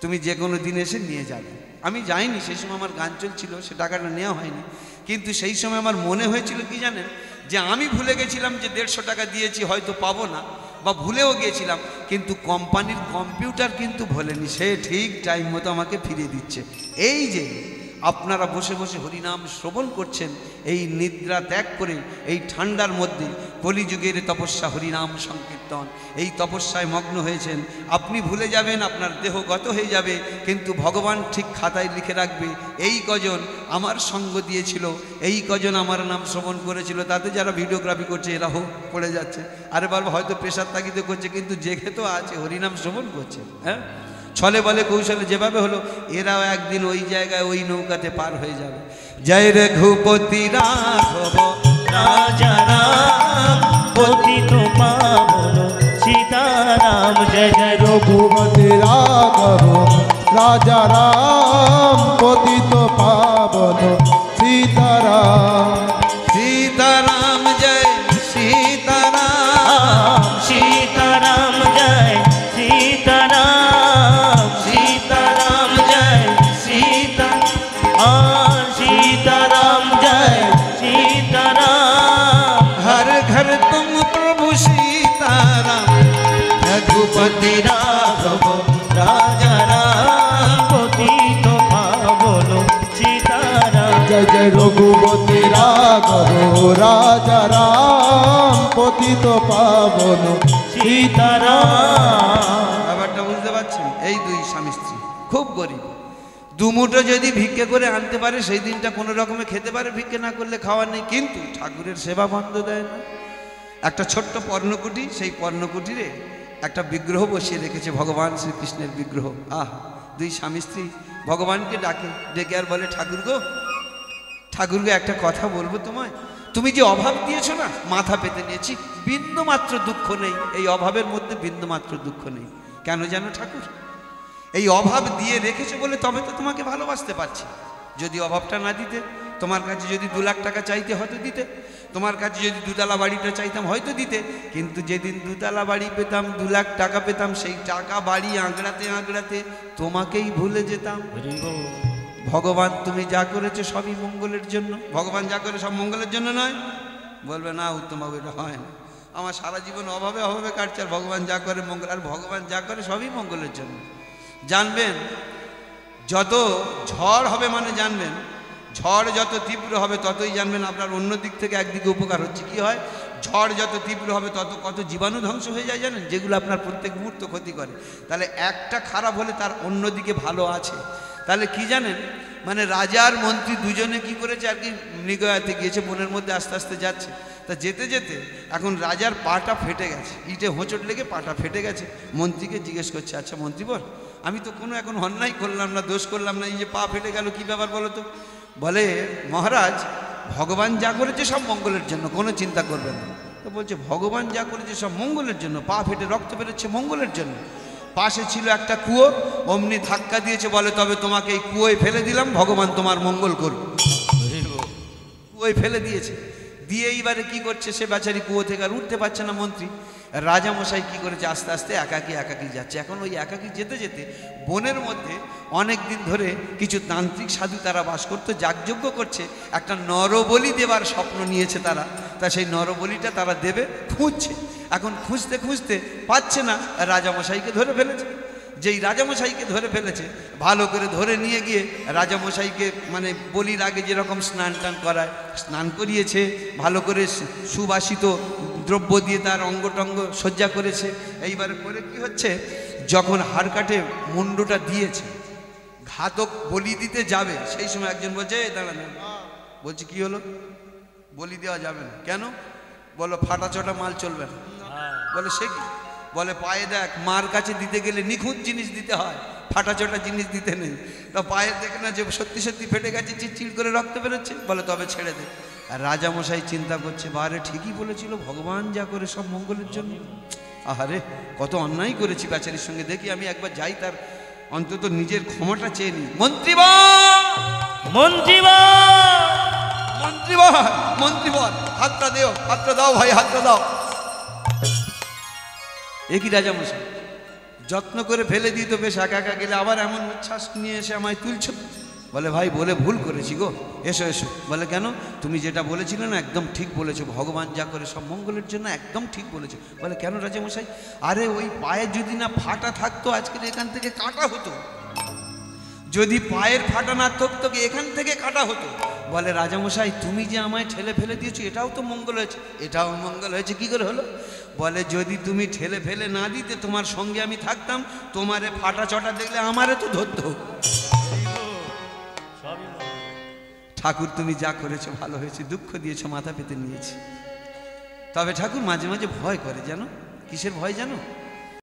তুমি যে কোনো দিন এসে নিয়ে যাবে। আমি যাইনি, সেই সময় আমার গান চলছিল, সে টাকাটা নেওয়া হয়নি। কিন্তু সেই সময় আমার মনে হয়েছিল কি জানেন, যে আমি ভুলে গেছিলাম যে 150 টাকা দিয়েছি, হয়তো পাবো না, বা ভুলেও গিয়েছিলাম। কিন্তু কোম্পানির কম্পিউটার কিন্তু ভোলেনি, সে ঠিক টাইম মতো আমাকে ফিরিয়ে দিচ্ছে। এই যে আপনারা বসে বসে হরিনাম শ্রবণ করছেন, এই নিদ্রা ত্যাগ করে এই ঠান্ডার মধ্যে কলিযুগের তপস্যা হরিনাম সংকীর্তন, এই তপস্যায় মগ্ন হয়েছেন। আপনি ভুলে যাবেন, আপনার দেহ গত হয়ে যাবে, কিন্তু ভগবান ঠিক খাতায় লিখে রাখবে, এই কজন আমার সঙ্গ দিয়েছিল, এই কজন আমার নাম শ্রবণ করেছিল। তাতে যারা ভিডিওগ্রাফি করছে এরা হোক পড়ে যাচ্ছে, আরে বাবা হয়তো প্রেশার তাগিদে করছে, কিন্তু জেগে তো আছে, হরিনাম শ্রবণ করছে। হ্যাঁ, ছলে বলে কৌশলে যেভাবে হলো, এরাও একদিন ওই জায়গায় ওই নৌকাতে পার হয়ে যাবে। জয় রঘুপতি রাঘব राजा राम पतित पावन सीताराम जय जय রঘুপতি রাঘব রাজা রাম পতিত পাবন সীতারাম। सीताराम जय सीताराम सीताराम जय सीताराम सीताराम जय सीताराम जय सीताराम हर রঘুপতি রাঘব রাজা রাম পতিত পাবন সীতারাম। ব্যাপারটা বুঝতে পারছেন? এই দুই স্বামী স্ত্রী খুব গরিব, দুমুঠো যদি ভিক্ষে করে আনতে পারে সেই দিনটা কোনো রকমে খেতে পারে, ভিক্ষে না করলে খাওয়ার নেই। কিন্তু ঠাকুরের সেবা বন্ধ দেয় না। একটা ছোট্ট পর্ণকুটি, সেই পর্ণকুটিরে একটা বিগ্রহ বসিয়ে রেখেছে, ভগবান শ্রীকৃষ্ণের বিগ্রহ। আহ, দুই স্বামী স্ত্রী ভগবানকে ডাকে, ডেকে আর বলে, ঠাকুর গো, ঠাকুর গো, একটা কথা বলবো তোমায়। তুমি যে অভাব দিয়েছো না, মাথা পেতে নিয়েছি, বিন্দু মাত্র দুঃখ নেই, এই অভাবের মধ্যে বিন্দু মাত্র দুঃখ নেই। কেন জানো ঠাকুর? এই অভাব দিয়ে রেখেছো বলে তবে তো তোমাকে ভালোবাসতে পারছি। যদি অভাবটা না দিতে, তোমার কাছে যদি 2 লাখ টাকা চাইতে হয়তো দিতে, তোমার কাছে যদি 2তলা বাড়িটা চাইতাম হয়তো দিতে। কিন্তু যেদিন 2তলা বাড়ি পেতাম, 2 লাখ টাকা পেতাম, সেই টাকা বাড়ি আঁকড়াতে আঁকড়াতে তোমাকেই ভুলে যেতাম। ভগবান তুমি যা করেছো সবই মঙ্গলের জন্য। ভগবান যা করে সব মঙ্গলের জন্য নয়? বলবে না উত্তমবাবু, এটা হয় না, আমার সারা জীবন অভাবে অভাবে কাটছে, আর ভগবান যা করে মঙ্গল, আর ভগবান যা করে সবই মঙ্গলের জন্য। জানবেন, যত ঝড় হবে মানে জানবেন, ঝড় যত তীব্র হবে ততই জানবেন আপনার অন্য দিক থেকে একদিকে উপকার হচ্ছে। কি হয়? ঝড় যত তীব্র হবে তত কত জীবাণু ধ্বংস হয়ে যায় জানেন, যেগুলো আপনার প্রত্যেক মুহূর্ত ক্ষতি করে। তাহলে একটা খারাপ হলে তার অন্যদিকে ভালো আছে। তাহলে কি জানেন, মানে রাজার মন্ত্রী দুজনে কি করেছে আর কি, মৃগয়াতে গিয়েছে, বনের মধ্যে আস্তে আস্তে যাচ্ছে। তা যেতে যেতে এখন রাজার পাটা ফেটে গেছে, ইটে হোঁচট লেগে পাটা ফেটে গেছে। মন্ত্রীকে জিজ্ঞেস করছে, আচ্ছা মন্ত্রীবর, আমি তো কোনো এখন অন্যায় করলাম না, দোষ করলাম না, এই যে পা ফেটে গেল, কি ব্যাপার বলো তো? বলে, মহারাজ, ভগবান যা করেছে সব মঙ্গলের জন্য, কোনো চিন্তা করবেন না। তো বলছে, ভগবান যা করেছে সব মঙ্গলের জন্য, পা ফেটে রক্ত বেরোচ্ছে মঙ্গলের জন্য। পাশে ছিল একটা কুয়ো, অমনি ধাক্কা দিয়েছে, বলে তবে তোমাকে এই কুয়োয় ফেলে দিলাম, ভগবান তোমার মঙ্গল করবে। কুয়োয় ফেলে দিয়েছে, দিয়ে এইবারে কি করছে, সে বেচারি কুয়ো থেকে আর উঠতে পারছে না মন্ত্রী। রাজামশাই কি করেছে, আস্তে আস্তে একাকী একাকী যাচ্ছে। এখন ওই একাকী যেতে যেতে বনের মধ্যে অনেক দিন ধরে কিছু তান্ত্রিক সাধু তারা বাস করতো, যাগযজ্ঞ করছে, একটা নরবলি দেবার স্বপ্ন নিয়েছে তারা। তা সেই নরবলিটা তারা দেবে, খুঁজছে। এখন খুঁজতে খুঁজতে পাচ্ছে না, রাজামশাইকে ধরে ফেলেছে। যেই রাজামশাইকে ধরে ফেলেছে, ভালো করে ধরে নিয়ে গিয়ে রাজামশাইকে মানে বলির আগে যেরকম স্নান টান করায়, স্নান করিয়েছে, ভালো করে সুবাসিত দ্রব্য দিয়ে তার অঙ্গ টঙ্গ সজ্জা করেছে। এইবারে করে কি হচ্ছে, যখন হাড় কাটে মুন্ডটা দিয়েছে, ঘাতক বলি দিতে যাবে, সেই সময় একজন বলছে, এই দাঁড়া না। বলছি, কি হলো? বলি দেওয়া যাবে না কেন? বলো, ফাটা চটা মাল চলবে না। বলে, সে কি? বলে, পায়ে দেখ, মার কাছে দিতে গেলে নিখুঁত জিনিস দিতে হয়, ফাটা চটা জিনিস দিতে নেই। তা পায়ে দেখে না যে সত্যি সত্যি ফেটে গেছে, চিড়চিড় করে রক্ত বেরোচ্ছে, বলে তবে ছেড়ে দে। আর রাজামশাই চিন্তা করছে, বারে ঠিকই বলেছিল, ভগবান যা করে সব মঙ্গলের জন্য। আহারে, কত অন্যায় করেছি বেচারির সঙ্গে, দেখি আমি একবার যাই, তার অন্তত নিজের ক্ষমাটা চেয়ে নিই। মন্ত্রীবর, মন্ত্রীবর, মন্ত্রীবর, মন্ত্রীবর, হাতটা দেও, হাতটা দাও ভাই, হাতটা দাও। একই রাজামশাই, যত্ন করে ফেলে দিত, বেশ একা একা গেলে আবার এমন উচ্ছ্বাস নিয়ে এসে আমায় তুলছ। বলে, ভাই বলে ভুল করেছি গো, এসো এসো। বলে, কেন? তুমি যেটা বলেছিলে না, একদম ঠিক বলেছো, ভগবান যা করে সব মঙ্গলের জন্য, একদম ঠিক বলেছো। বলে, কেন রাজামশাই? আরে ওই পায়ে যদি না ফাটা থাকতো, আজকের এখান থেকে কাটা হতো। যদি পায়ের ফাটা না থাকতো, এখান থেকে কাটা হতো। বলে, রাজামশাই তুমি যে আমায় ঠেলে ফেলে দিয়েছো, এটাও তো মঙ্গল হয়েছে। এটাও মঙ্গল হয়েছে, কি করে হলো? বলে, যদি তুমি ঠেলে ফেলে না দিতে, তোমার সঙ্গে আমি থাকতাম, তোমারে ফাটা চটা দেখলে আমারে তো ধরতো। ঠাকুর তুমি যা করেছো ভালো হয়েছে, দুঃখ দিয়েছো, মাথা পেতে নিয়েছি। তবে ঠাকুর মাঝে মাঝে ভয় করে, জানো? কিসের ভয় জানো?